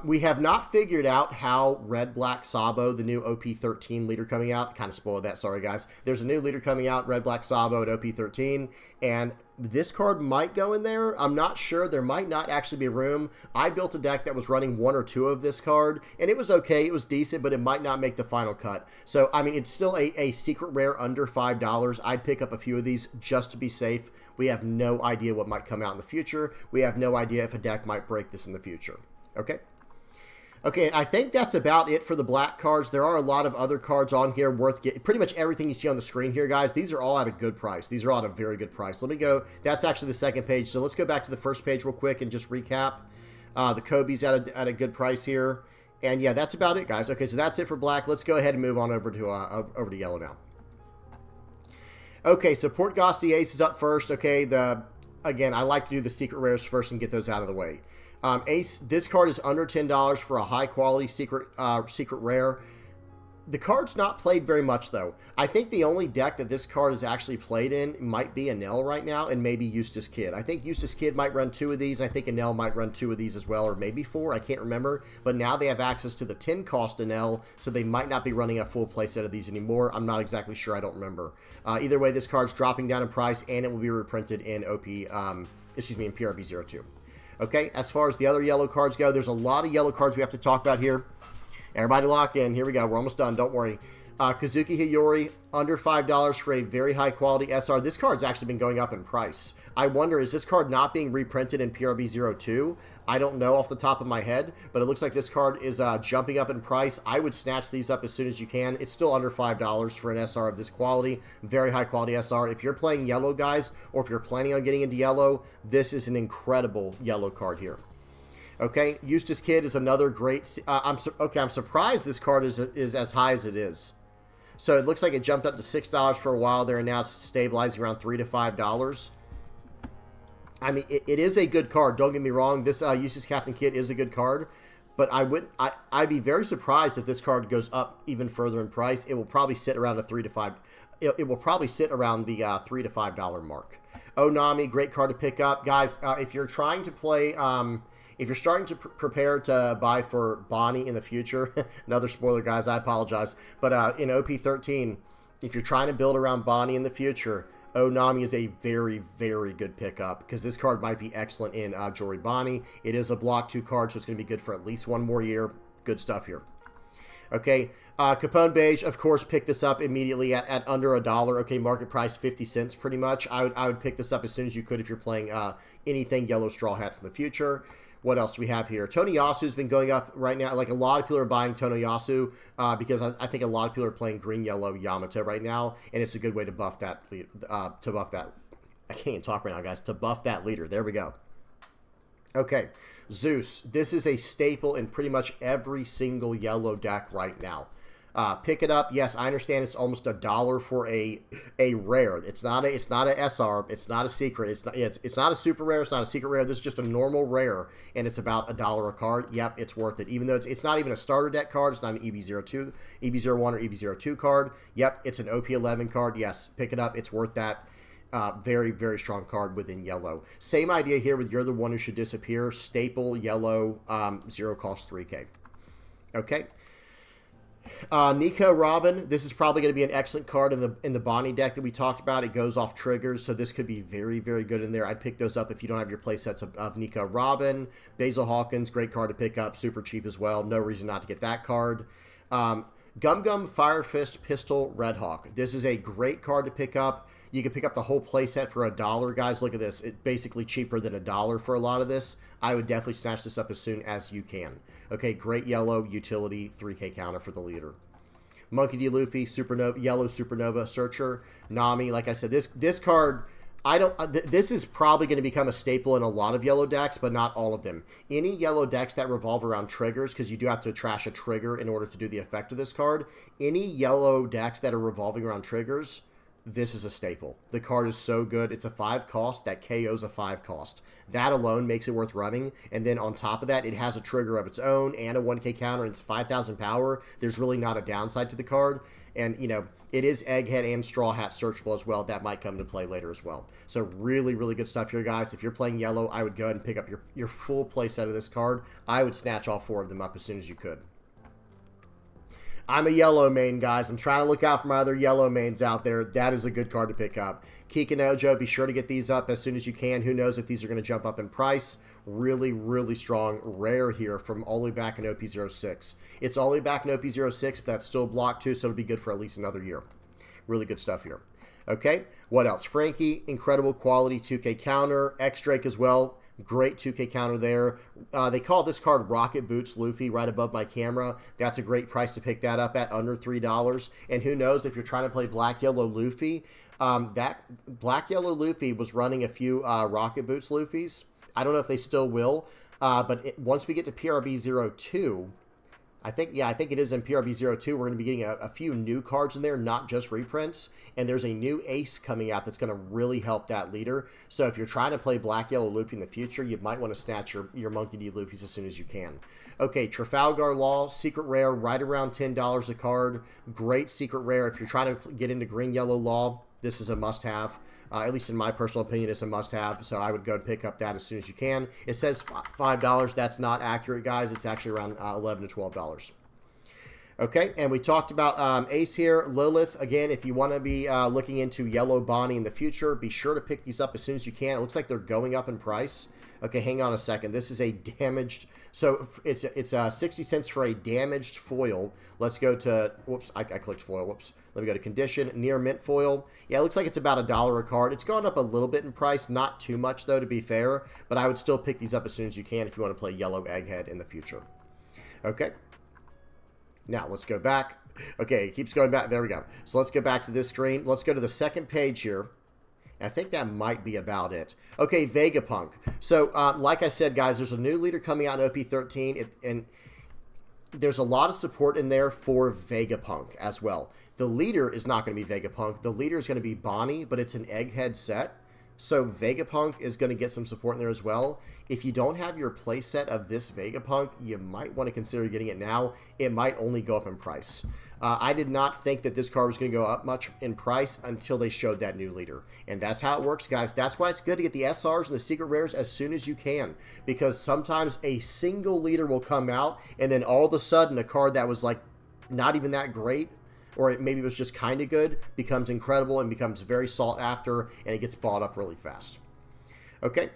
we have not figured out how Red Black Sabo, the new OP13 leader coming out, kind of spoiled that, sorry guys. There's a new leader coming out, Red Black Sabo at OP13, and this card might go in there. I'm not sure. There might not actually be room. I built a deck that was running 1 or 2 of this card, and it was okay. It was decent, but it might not make the final cut. So, I mean, it's still a secret rare under $5. I'd pick up a few of these just to be safe. We have no idea what might come out in the future. We have no idea if a deck might break this in the future. Okay? Okay, I think that's about it for the black cards. There are a lot of other cards on here worth getting. Pretty much everything you see on the screen here, guys, these are all at a good price. These are all at a very good price. Let me go. That's actually the second page. So let's go back to the first page real quick and just recap. The Kobe's at a good price here. And yeah, that's about it, guys. Okay, so that's it for black. Let's go ahead and move on over to yellow now. Okay, so Port Gosti Ace is up first. Okay, again, I like to do the secret rares first and get those out of the way. Ace, this card is under $10 for a high-quality secret rare. The card's not played very much, though. I think the only deck that this card is actually played in might be Enel right now, and maybe Eustace Kid. I think Eustace Kid might run 2 of these. I think Enel might run 2 of these as well, or maybe 4. I can't remember. But now they have access to the 10-cost Enel, so they might not be running a full playset of these anymore. I'm not exactly sure. I don't remember. Either way, this card's dropping down in price, and it will be reprinted in in PRB02. Okay, as far as the other yellow cards go, there's a lot of yellow cards we have to talk about here. Everybody lock in. Here we go. We're almost done. Don't worry. Kazuki Hiyori, under $5 for a very high-quality SR. This card's actually been going up in price. I wonder, is this card not being reprinted in PRB02? I don't know off the top of my head, but it looks like this card is jumping up in price. I would snatch these up as soon as you can. It's still under $5 for an SR of this quality. Very high-quality SR. If you're playing yellow, guys, or if you're planning on getting into yellow, this is an incredible yellow card here. Okay, Eustace Kid is another great... I'm surprised this card is as high as it is. So it looks like it jumped up to $6 for a while there, and now it's stabilizing around $3 to $5. I mean, it is a good card. Don't get me wrong. This Eustace Captain Kid is a good card, but I'd be very surprised if this card goes up even further in price. It will probably sit around a $3 to $5. It will probably sit around the $3 to $5 mark. Onami, great card to pick up, guys. If you're trying to play. If you're starting to prepare to buy for Bonnie in the future, another spoiler, guys, I apologize. But in OP13, if you're trying to build around Bonnie in the future, Onami is a very, very good pickup because this card might be excellent in Jory Bonnie. It is a block 2 card, so it's going to be good for at least 1 more year. Good stuff here. Okay, Capone Beige, of course, pick this up immediately at under $1. Okay, market price 50 cents pretty much. I would pick this up as soon as you could if you're playing anything Yellow Straw Hats in the future. What else do we have here? Toniyasu been going up right now. Like, a lot of people are buying Toniyasu because I think a lot of people are playing green-yellow Yamato right now, and it's a good way to buff that. I can't even talk right now, guys. To buff that leader. There we go. Okay, Zeus. This is a staple in pretty much every single yellow deck right now. Pick it up. Yes, I understand it's almost $1 for a rare. It's not a SR. It's not a secret. It's not a super rare. It's not a secret rare. This is just a normal rare, and it's about $1 a card. Yep, it's worth it. Even though it's not even a starter deck card. It's not an EB02, EB01, or EB02 card. Yep, it's an OP11 card. Yes, pick it up. It's worth that. Very, very strong card within yellow. Same idea here with You're the One Who Should Disappear. Staple yellow, 0 cost 3K. Okay. Nico Robin, this is probably going to be an excellent card in the Bonnie deck that we talked about. It goes off triggers, so this could be very, very good in there. I'd pick those up if you don't have your play sets of Nico Robin. Basil Hawkins, great card to pick up, super cheap as well. No reason not to get that card. Gum Gum, Fire Fist, Pistol, Red Hawk. This is a great card to pick up. You can pick up the whole playset for $1, guys. Look at this. It's basically cheaper than $1 for a lot of this. I would definitely snatch this up as soon as you can. Okay, great yellow utility 3K counter for the leader. Monkey D. Luffy, Supernova, Yellow Supernova Searcher, Nami. Like I said, this card, this is probably going to become a staple in a lot of yellow decks, but not all of them. Any yellow decks that revolve around triggers, because you do have to trash a trigger in order to do the effect of this card. Any yellow decks that are revolving around triggers, this is a staple. The card is so good. It's a 5 cost that KOs a 5 cost. That alone makes it worth running. And then on top of that, it has a trigger of its own and a 1K counter, and it's 5,000 power. There's really not a downside to the card. And, you know, it is Egghead and Straw Hat searchable as well. That might come into play later as well. So really, really good stuff here, guys. If you're playing yellow, I would go ahead and pick up your full play set of this card. I would snatch all 4 of them up as soon as you could. I'm a yellow main, guys. I'm trying to look out for my other yellow mains out there. That is a good card to pick up. Kikinojo, be sure to get these up as soon as you can. Who knows if these are going to jump up in price. Really, really strong. Rare here from all the way back in OP06. It's all the way back in OP06, but that's still blocked too, so it'll be good for at least another year. Really good stuff here. Okay, what else? Frankie, incredible quality 2K counter. X-Drake as well. Great 2K counter there. They call this card Rocket Boots Luffy right above my camera. That's a great price to pick that up at, under $3. And who knows, if you're trying to play Black Yellow Luffy, that Black Yellow Luffy was running a few Rocket Boots Luffys. I don't know if they still will, but once we get to PRB02, I think it is in PRB02. We're going to be getting a few new cards in there, not just reprints. And there's a new ace coming out that's going to really help that leader. So if you're trying to play Black Yellow Luffy in the future, you might want to snatch your Monkey D. Luffys as soon as you can. Okay, Trafalgar Law, secret rare, right around $10 a card. Great secret rare. If you're trying to get into Green Yellow Law, this is a must-have. At least in my personal opinion, it's a must-have, so I would go and pick up that as soon as you can. It says $5. That's not accurate, guys. It's actually around $11 to $12. Okay, and we talked about Ace here. Lilith, again, if you want to be looking into Yellow Bonnie in the future, be sure to pick these up as soon as you can. It looks like they're going up in price. Okay, hang on a second. This is a damaged, so it's 60 cents for a damaged foil. Let's go to, whoops, I clicked foil, whoops. Let me go to condition, near mint foil. Yeah, it looks like it's about $1 a card. It's gone up a little bit in price, not too much though, to be fair, but I would still pick these up as soon as you can if you want to play Yellow Egghead in the future. Okay. Now, let's go back. Okay, it keeps going back. There we go. So let's go back to this screen. Let's go to the second page here. I think that might be about it. Okay, Vegapunk. So, like I said, guys, there's a new leader coming out in OP13, and there's a lot of support in there for Vegapunk as well. The leader is not going to be Vegapunk. The leader is going to be Bonnie, but it's an Egghead set. So Vegapunk is going to get some support in there as well. If you don't have your playset of this Vegapunk, you might want to consider getting it now. It might only go up in price. I did not think that this card was going to go up much in price until they showed that new leader. And that's how it works, guys. That's why it's good to get the SRs and the secret rares as soon as you can. Because sometimes a single leader will come out, and then all of a sudden a card that was like not even that great, or maybe it was just kind of good, becomes incredible and becomes very sought after, and it gets bought up really fast. Okay.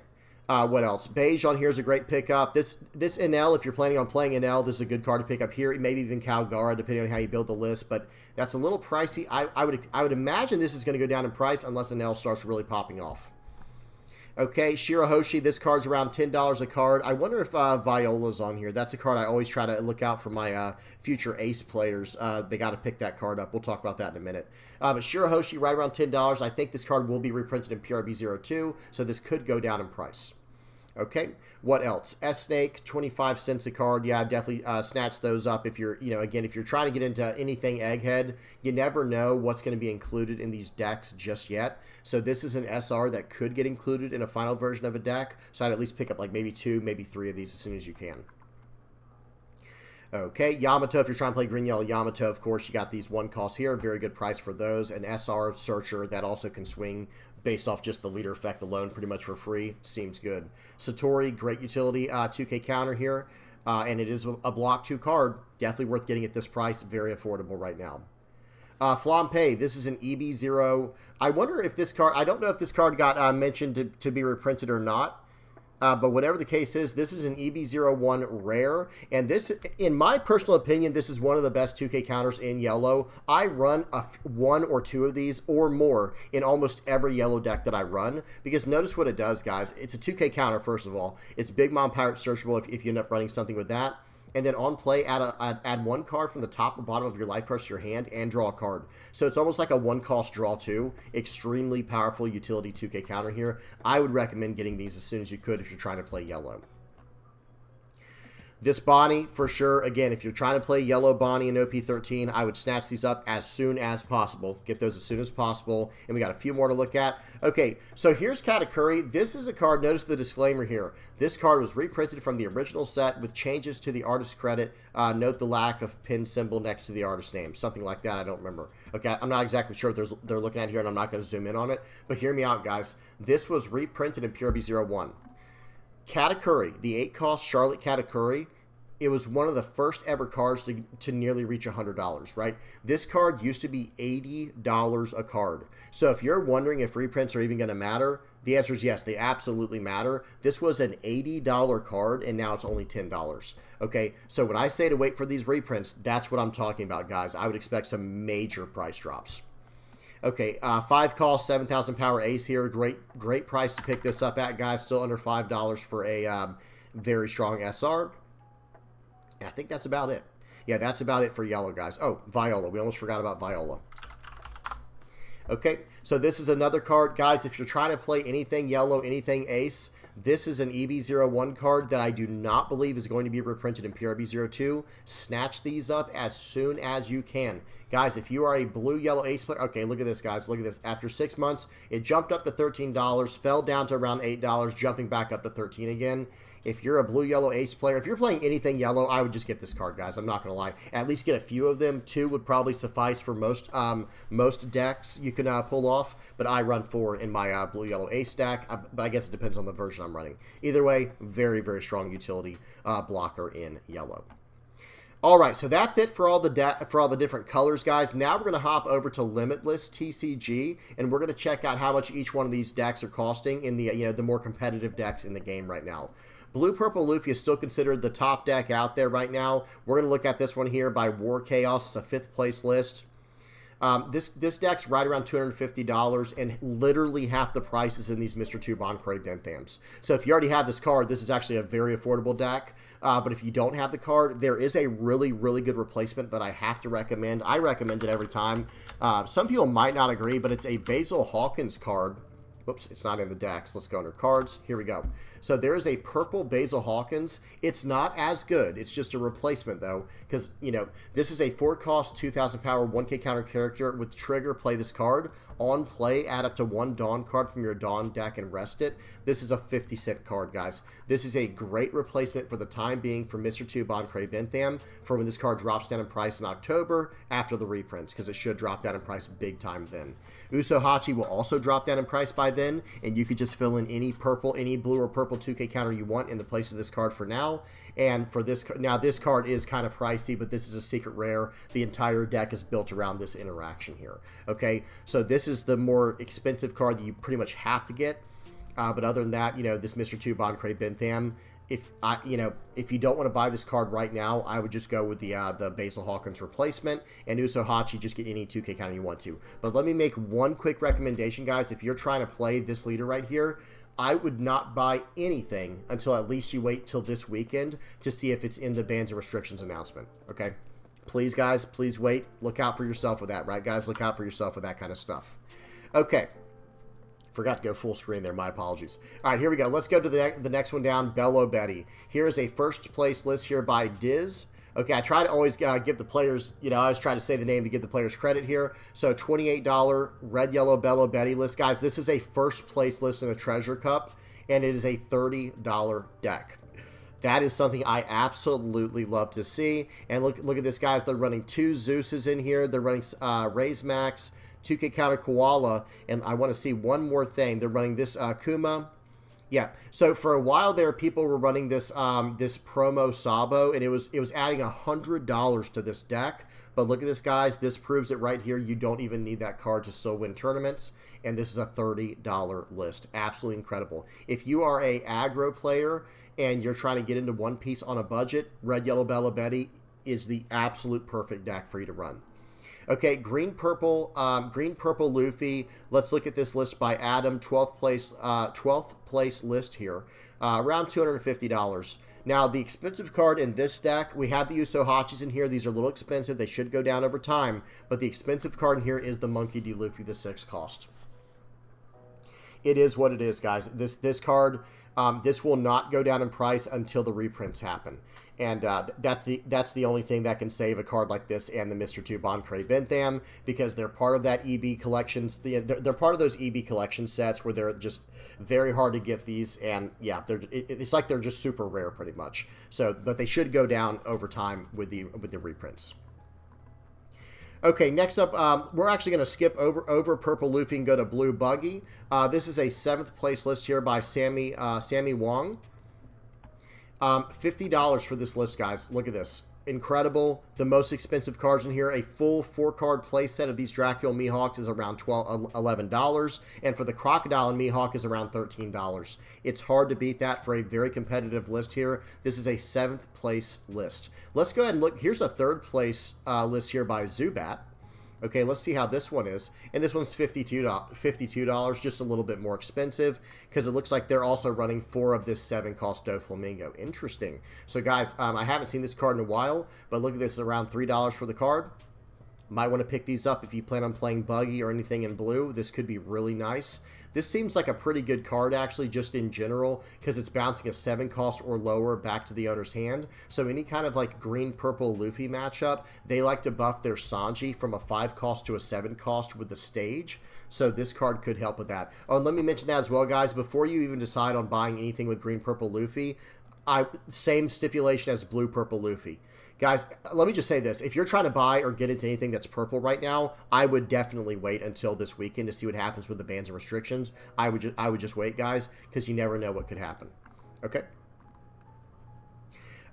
What else? Beige on here is a great pickup. This NL, if you're planning on playing NL, this is a good card to pick up here. Maybe even Calgara, depending on how you build the list, but that's a little pricey. I would imagine this is going to go down in price unless NL starts really popping off. Okay, Shirahoshi, this card's around $10 a card. I wonder if Viola's on here. That's a card I always try to look out for my future ace players. They got to pick that card up. We'll talk about that in a minute. But Shirahoshi, right around $10. I think this card will be reprinted in PRB02, so this could go down in price. Okay, what else? S-Snake, 25 cents a card. Yeah, definitely snatch those up if you're, again, if you're trying to get into anything Egghead, you never know what's going to be included in these decks just yet. So this is an SR that could get included in a final version of a deck. So I'd at least pick up like maybe 2, maybe 3 of these as soon as you can. Okay, Yamato, if you're trying to play Green Yellow Yamato, of course, you got these 1 cost here. Very good price for those. An SR Searcher that also can swing based off just the leader effect alone pretty much for free. Seems good. Satori, great utility. 2K counter here. and it is a block 2 card. Definitely worth getting at this price. Very affordable right now. Flampe, this is an EB0. I wonder if this card, I don't know if this card got mentioned to be reprinted or not. But whatever the case is, this is an EB01 rare. And this, in my personal opinion, this is one of the best 2K counters in yellow. I run one or two of these or more in almost every yellow deck that I run. Because notice what it does, guys. It's a 2K counter, first of all. It's Big Mom Pirate searchable if you end up running something with that. And then on play, add one card from the top or bottom of your life cards to your hand and draw a card. So it's almost like a one-cost draw, too. Extremely powerful utility 2K counter here. I would recommend getting these as soon as you could if you're trying to play yellow. This Bonnie, for sure, again, if you're trying to play yellow Bonnie in OP13, I would snatch these up as soon as possible. Get those as soon as possible. And we got a few more to look at. Okay, so here's Katakuri. This is a card, notice the disclaimer here. This card was reprinted from the original set with changes to the artist credit. Note the lack of pin symbol next to the artist name. Something like that, I don't remember. Okay, I'm not exactly sure what they're looking at here, and I'm not going to zoom in on it. But hear me out, guys. This was reprinted in Pure B01. Katakuri, the 8-cost Charlotte Katakuri, it was one of the first ever cards to nearly reach $100, right? This card used to be $80 a card. So if you're wondering if reprints are even going to matter, the answer is yes, they absolutely matter. This was an $80 card, and now it's only $10. Okay, so when I say to wait for these reprints, that's what I'm talking about, guys. I would expect some major price drops. Okay, 5-cost, 7,000 power ace here. Great price to pick this up at, guys. Still under $5 for a very strong SR. And I think that's about it. Yeah, that's about it for yellow, guys. Oh, Viola. We almost forgot about Viola. Okay, so this is another card. Guys, if you're trying to play anything yellow, anything ace, this is an EB01 card that I do not believe is going to be reprinted in PRB02. Snatch these up as soon as you can. Guys, if you are a blue-yellow ace player, okay, look at this, guys. Look at this. After 6 months, it jumped up to $13, fell down to around $8, jumping back up to $13 again. If you're a blue-yellow ace player, if you're playing anything yellow, I would just get this card, guys. I'm not going to lie. At least get a few of them. 2 would probably suffice for most decks you can pull off, but I run 4 in my blue-yellow ace stack, but I guess it depends on the version I'm running. Either way, very, very strong utility blocker in yellow. All right, so that's it for all the different colors, guys. Now we're going to hop over to LimitlessTCG, and we're going to check out how much each one of these decks are costing in the the more competitive decks in the game right now. Blue Purple Luffy is still considered the top deck out there right now. We're going to look at this one here by War Chaos. It's a 5th place list. This deck's right around $250, and literally half the price is in these Mr. 2 Boncrave Benthams. So if you already have this card, this is actually a very affordable deck. But if you don't have the card, there is a really, really good replacement that I have to recommend. I recommend it every time. Some people might not agree, but it's a Basil Hawkins card. Whoops, it's not in the decks. Let's go under cards. Here we go. So there is a purple Basil Hawkins. It's not as good. It's just a replacement, though, because, this is a 4-cost, 2,000 power, 1K counter character. With trigger, play this card. On play, add up to 1 Dawn card from your Dawn deck and rest it. This is a 50-cent card, guys. This is a great replacement for the time being for Mr. 2 Boncrave Bentham for when this card drops down in price in October after the reprints, because it should drop down in price big time then. Usohachi will also drop down in price by then, and you could just fill in any purple, any blue or purple 2K counter you want in the place of this card for now. And for this, now this card is kind of pricey, but this is a secret rare. The entire deck is built around this interaction here. Okay, so this is the more expensive card that you pretty much have to get. But other than that, this Mr. 2 Boncrave Bentham, if you don't want to buy this card right now, I would just go with the Basil Hawkins replacement, and Usohachi, just get any 2K counter you want to. But let me make one quick recommendation, guys. If you're trying to play this leader right here, I would not buy anything until at least you wait till this weekend to see if it's in the bans and restrictions announcement. Okay? Please, guys, please wait. Look out for yourself with that, right, guys? Look out for yourself with that kind of stuff. Okay. Forgot to go full screen there. My apologies. All right, here we go. Let's go to the next one down, Bello Betty. Here is a first place list here by Diz. Okay, I try to always give the players, I always try to say the name to give the players credit here. So $28 Red Yellow Bello Betty list. Guys, this is a first place list in a Treasure Cup, and it is a $30 deck. That is something I absolutely love to see. And look at this, guys. They're running 2 Zeuses in here. They're running Raise Max, 2K counter Koala, and I want to see one more thing. They're running this Kuma, Yeah. So for a while there, people were running this this promo Sabo, and it was adding $100 to this deck. But look at this, guys. This proves it right here. You don't even need that card to still win tournaments, and this is a $30 list. Absolutely incredible. If you are a aggro player and you're trying to get into One Piece on a budget, Red Yellow Bella Betty is the absolute perfect deck for you to run. Okay, green purple Luffy. Let's look at this list by Adam. 12th place list here, around $250. Now the expensive card in this deck, we have the Usohachis in here. These are a little expensive. They should go down over time, but the expensive card in here is the Monkey D. Luffy, the 6 cost. It is what it is, guys. This card, this will not go down in price until the reprints happen. And that's the only thing that can save a card like this and the Mr. 2 Boncray Bentham, because they're part of that EB collections. They're part of those EB collection sets where they're just very hard to get these, and yeah, it's like they're just super rare pretty much. So, but they should go down over time with the reprints. Okay, next up, we're actually going to skip over Purple Luffy and go to Blue Buggy. This is a 7th place list here by Sammy Wong. $50 for this list, guys. Look at this. Incredible. The most expensive cards in here. A full 4-card play set of these Dracula Mihawks is around $11. And for the Crocodile and Mihawk is around $13. It's hard to beat that for a very competitive list here. This is a 7th place list. Let's go ahead and look. Here's a 3rd place list here by Zubat. Okay, let's see how this one is. And this one's $52, just a little bit more expensive, because it looks like they're also running 4 of this 7-cost Doflamingo. Interesting. So, guys, I haven't seen this card in a while, but look at this, around $3 for the card. Might want to pick these up if you plan on playing Buggy or anything in blue. This could be really nice. This seems like a pretty good card, actually, just in general, because it's bouncing a 7-cost or lower back to the owner's hand. So any kind of like green-purple Luffy matchup, they like to buff their Sanji from a 5-cost to a 7-cost with the stage. So this card could help with that. Oh, and let me mention that as well, guys. Before you even decide on buying anything with green-purple Luffy, same stipulation as blue-purple Luffy. Guys, let me just say this. If you're trying to buy or get into anything that's purple right now, I would definitely wait until this weekend to see what happens with the bans and restrictions. I would just wait, guys, because you never know what could happen. Okay?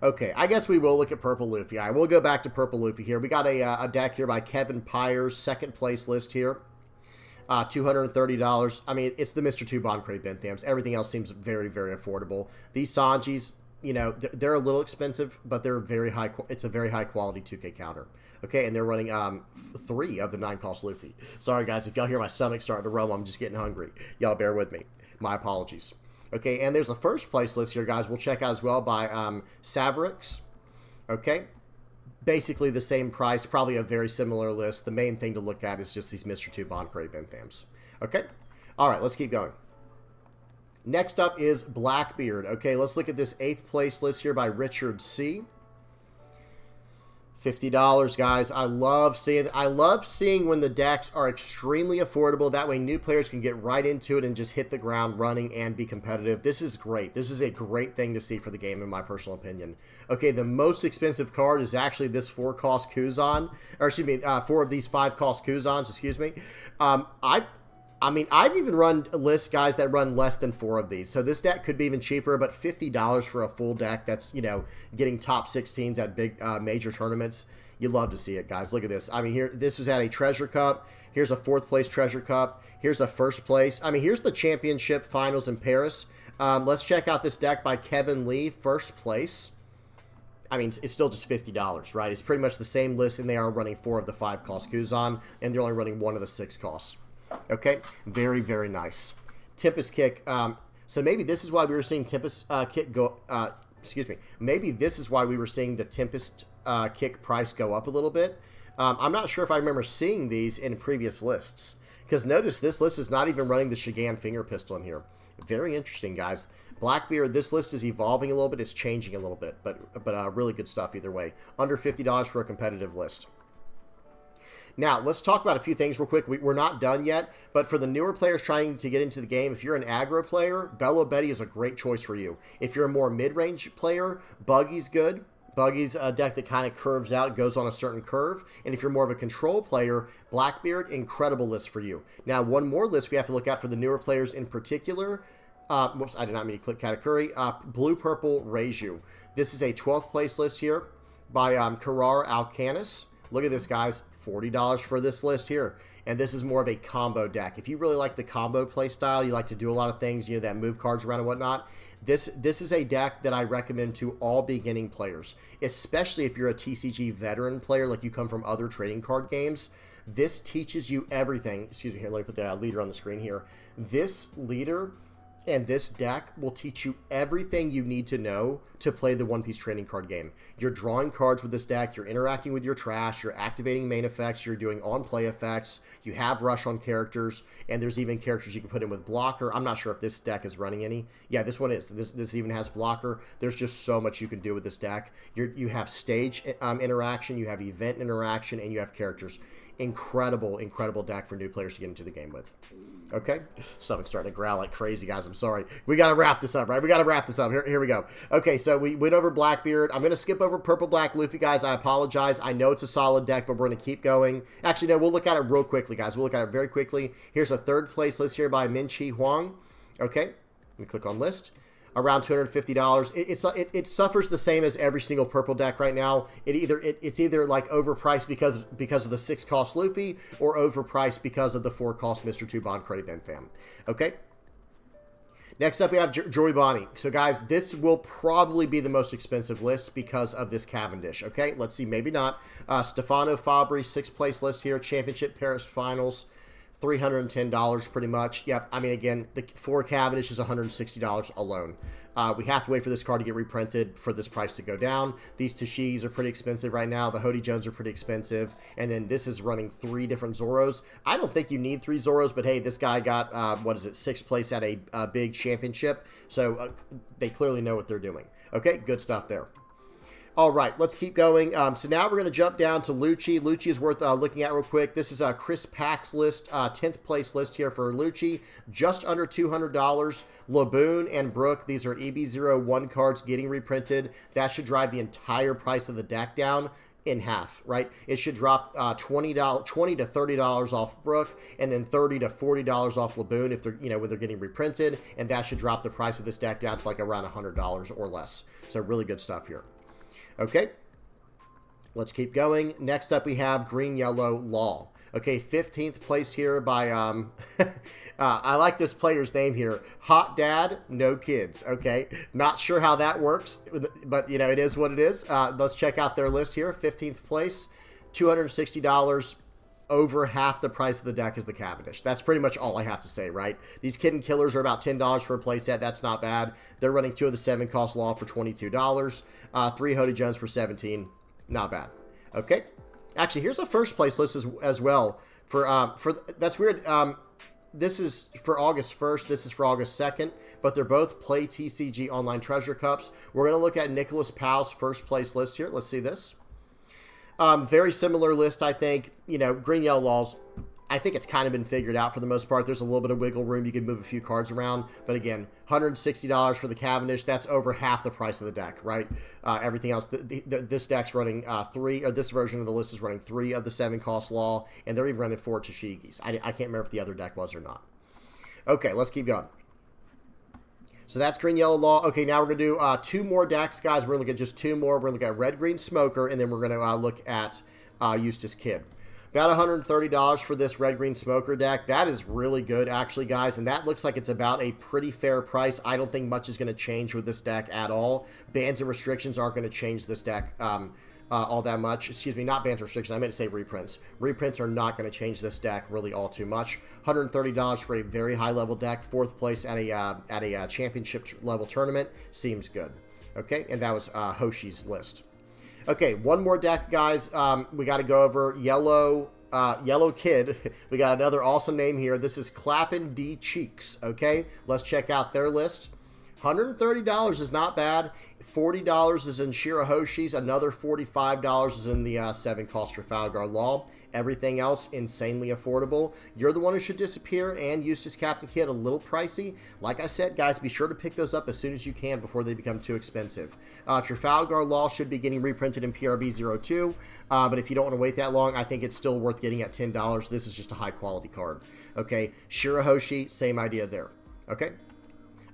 Okay, I guess we will look at Purple Luffy. All right, we'll go back to Purple Luffy here. We got a deck here by Kevin Pyers, 2nd place list here. $230. I mean, it's the Mr. 2 Boncray Benthams. Everything else seems very, very affordable. These Sanjis, you know, they're a little expensive, but they're very high. It's a very high quality 2K counter. Okay, and they're running 3 of the 9-cost Luffy. Sorry, guys, if y'all hear my stomach starting to rumble, I'm just getting hungry. Y'all bear with me. My apologies. Okay, and there's a 1st place list here, guys. We'll check out as well by Savarix. Okay, basically the same price, probably a very similar list. The main thing to look at is just these Mr. 2 Boncray Benthams. Okay, all right, let's keep going. Next up is Blackbeard. Okay, let's look at this 8th place list here by Richard C. $50, guys. I love seeing when the decks are extremely affordable. That way new players can get right into it and just hit the ground running and be competitive. This is great. This is a great thing to see for the game, in my personal opinion. Okay, the most expensive card is actually this 4-cost Kuzan. Or excuse me, 4 of these 5-cost Kuzans, excuse me. I mean, I've even run lists, guys, that run less than 4 of these. So this deck could be even cheaper, but $50 for a full deck that's, you know, getting top 16s at big major tournaments. You love to see it, guys. Look at this. I mean, here, this was at a Treasure Cup. Here's a 4th place Treasure Cup. Here's a 1st place. I mean, here's the championship finals in Paris. Let's check out this deck by Kevin Lee, 1st place. I mean, it's still just $50, right? It's pretty much the same list, and they are running 4 of the 5-cost Kuzan, and they're only running 1 of the 6 costs. Okay, very, very nice. Tempest Kick. So maybe this is why we were seeing Tempest Kick go. Excuse me. Maybe this is why we were seeing the Tempest Kick price go up a little bit. I'm not sure if I remember seeing these in previous lists, because notice this list is not even running the Shigan Finger Pistol in here. Very interesting, guys. Blackbeard. This list is evolving a little bit. It's changing a little bit, but really good stuff either way. Under $50 for a competitive list. Now, let's talk about a few things real quick. We're not done yet, but for the newer players trying to get into the game, if you're an aggro player, Bella Betty is a great choice for you. If you're a more mid-range player, Buggy's good. Buggy's a deck that kind of curves out, goes on a certain curve. And if you're more of a control player, Blackbeard, incredible list for you. Now, one more list we have to look at for the newer players in particular, Whoops, I did not mean to click Katakuri. Blue Purple Reiju. This is a 12th place list here by Karar Alcanis. Look at this, guys. $40 for this list here. And this is more of a combo deck. If you really like the combo play style, you like to do a lot of things, you know, that move cards around and whatnot, this is a deck that I recommend to all beginning players, especially if you're a TCG veteran player, like you come from other trading card games. This teaches you everything. Excuse me, here, let me put the leader on the screen here. This leader and this deck will teach you everything you need to know to play the One Piece trading card game. You're drawing cards with this deck, you're interacting with your trash, you're activating main effects, you're doing on-play effects, you have rush on characters, and there's even characters you can put in with blocker. I'm not sure if this deck is running any. Yeah, this one is. This even has blocker. There's just so much you can do with this deck. You have stage interaction, you have event interaction, and you have characters. Incredible deck for new players to get into the game with. Okay, stomach's starting to growl like crazy, guys. I'm sorry. We got to wrap this up, right? We got to wrap this up. Here we go. Okay, so we went over Blackbeard. I'm going to skip over Purple Black Luffy, guys. I apologize. I know it's a solid deck, but we're going to keep going. Actually, no, we'll look at it real quickly, guys. We'll look at it very quickly. Here's a 3rd place list here by Minchi Huang. Okay, let me click on list. Around $250. It suffers the same as every single purple deck right now. It's either like overpriced because of the 6-cost Luffy, or overpriced because of the 4-cost Mr. 2 Bond Credit Ben Fam. Okay. Next up, we have Jory Bonnie. So, guys, this will probably be the most expensive list because of this Cavendish. Okay, let's see, maybe not. Stefano Fabri, 6th place list here. Championship Paris Finals. $310 pretty much. Yep, I mean, again, the 4 Cavendish is $160 alone. We have to wait for this card to get reprinted for this price to go down. These Tashigis are pretty expensive right now. The Hody Jones are pretty expensive. And then this is running 3 different Zoros. I don't think you need 3 Zoros, but hey, this guy got, 6th place at a big championship. So they clearly know what they're doing. Okay, good stuff there. All right, let's keep going. So now we're going to jump down to Lucci. Lucci is worth looking at real quick. This is a Chris Pack's list, 10th place list here for Lucci. Just under $200. Laboon and Brook, these are EB01 cards getting reprinted. That should drive the entire price of the deck down in half, right? It should drop $20 to $30 off Brook, and then $30 to $40 off Laboon if they're, when they're getting reprinted, and that should drop the price of this deck down to like around $100 or less. So really good stuff here. Okay, let's keep going. Next up, we have Green Yellow Law. Okay, 15th place here by, I like this player's name here, Hot Dad, No Kids. Okay, not sure how that works, but, it is what it is. Let's check out their list here. 15th place, $260. Over half the price of the deck is the Cavendish. That's pretty much all I have to say, right? These Kitten Killers are about $10 for a playset. That's not bad. They're running 2 of the 7-cost Law for $22. 3 Hody Jones for $17. Not bad. Okay. Actually, here's a first place list as well. That's weird. This is for August 1st. This is for August 2nd. But they're both Play TCG Online Treasure Cups. We're going to look at Nicholas Powell's first place list here. Let's see this. Very similar list, I think. Green Yellow Laws, I think it's kind of been figured out for the most part. There's a little bit of wiggle room. You can move a few cards around. But again, $160 for the Cavendish. That's over half the price of the deck, right? Everything else, this deck's running this version of the list is running 3 of the 7-cost Law, and they're even running 4 Tashigis. I can't remember if the other deck was or not. Okay, let's keep going. So that's Green Yellow Law. Okay, now we're going to do 2 more decks, guys. We're going to look at just 2 more. We're going to look at Red Green Smoker, and then we're going to look at Eustace Kid. About $130 for this Red Green Smoker deck. That is really good, actually, guys, and that looks like it's about a pretty fair price. I don't think much is going to change with this deck at all. Bans and restrictions aren't going to change this deck all that much. Excuse me, not bans and restrictions. I meant to say reprints. Reprints are not going to change this deck really all too much. $130 for a very high-level deck. 4th place at a championship level tournament. Seems good. Okay, and that was Hoshi's list. Okay, one more deck, guys. We got to go over Yellow Kid. We got another awesome name here. This is Clappin' D Cheeks. Okay, let's check out their list. $130 is not bad. $40 is in Shirahoshi's. Another $45 is in the 7-cost Trafalgar Law. Everything else insanely affordable. You're the one who should disappear, and Eustace Captain Kid a little pricey. Like I said, guys, be sure to pick those up as soon as you can before they become too expensive. Trafalgar Law should be getting reprinted in PRB02, but if you don't want to wait that long, I think it's still worth getting at $10. This is just a high-quality card. Okay, Shirahoshi, same idea there. Okay.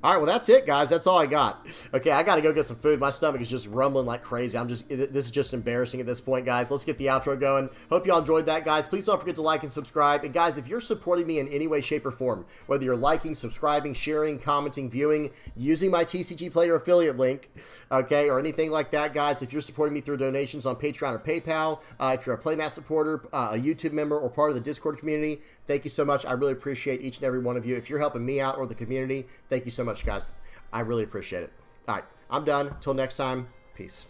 All right, well, that's it, guys. That's all I got. Okay, I got to go get some food. My stomach is just rumbling like crazy. This is just embarrassing at this point, guys. Let's get the outro going. Hope y'all enjoyed that, guys. Please don't forget to like and subscribe. And, guys, if you're supporting me in any way, shape, or form, whether you're liking, subscribing, sharing, commenting, viewing, using my TCG Player affiliate link, okay, or anything like that, guys, if you're supporting me through donations on Patreon or PayPal, if you're a Playmat supporter, a YouTube member, or part of the Discord community, thank you so much. I really appreciate each and every one of you. If you're helping me out or the community, thank you so much, guys. I really appreciate it. All right, I'm done. Till next time, peace.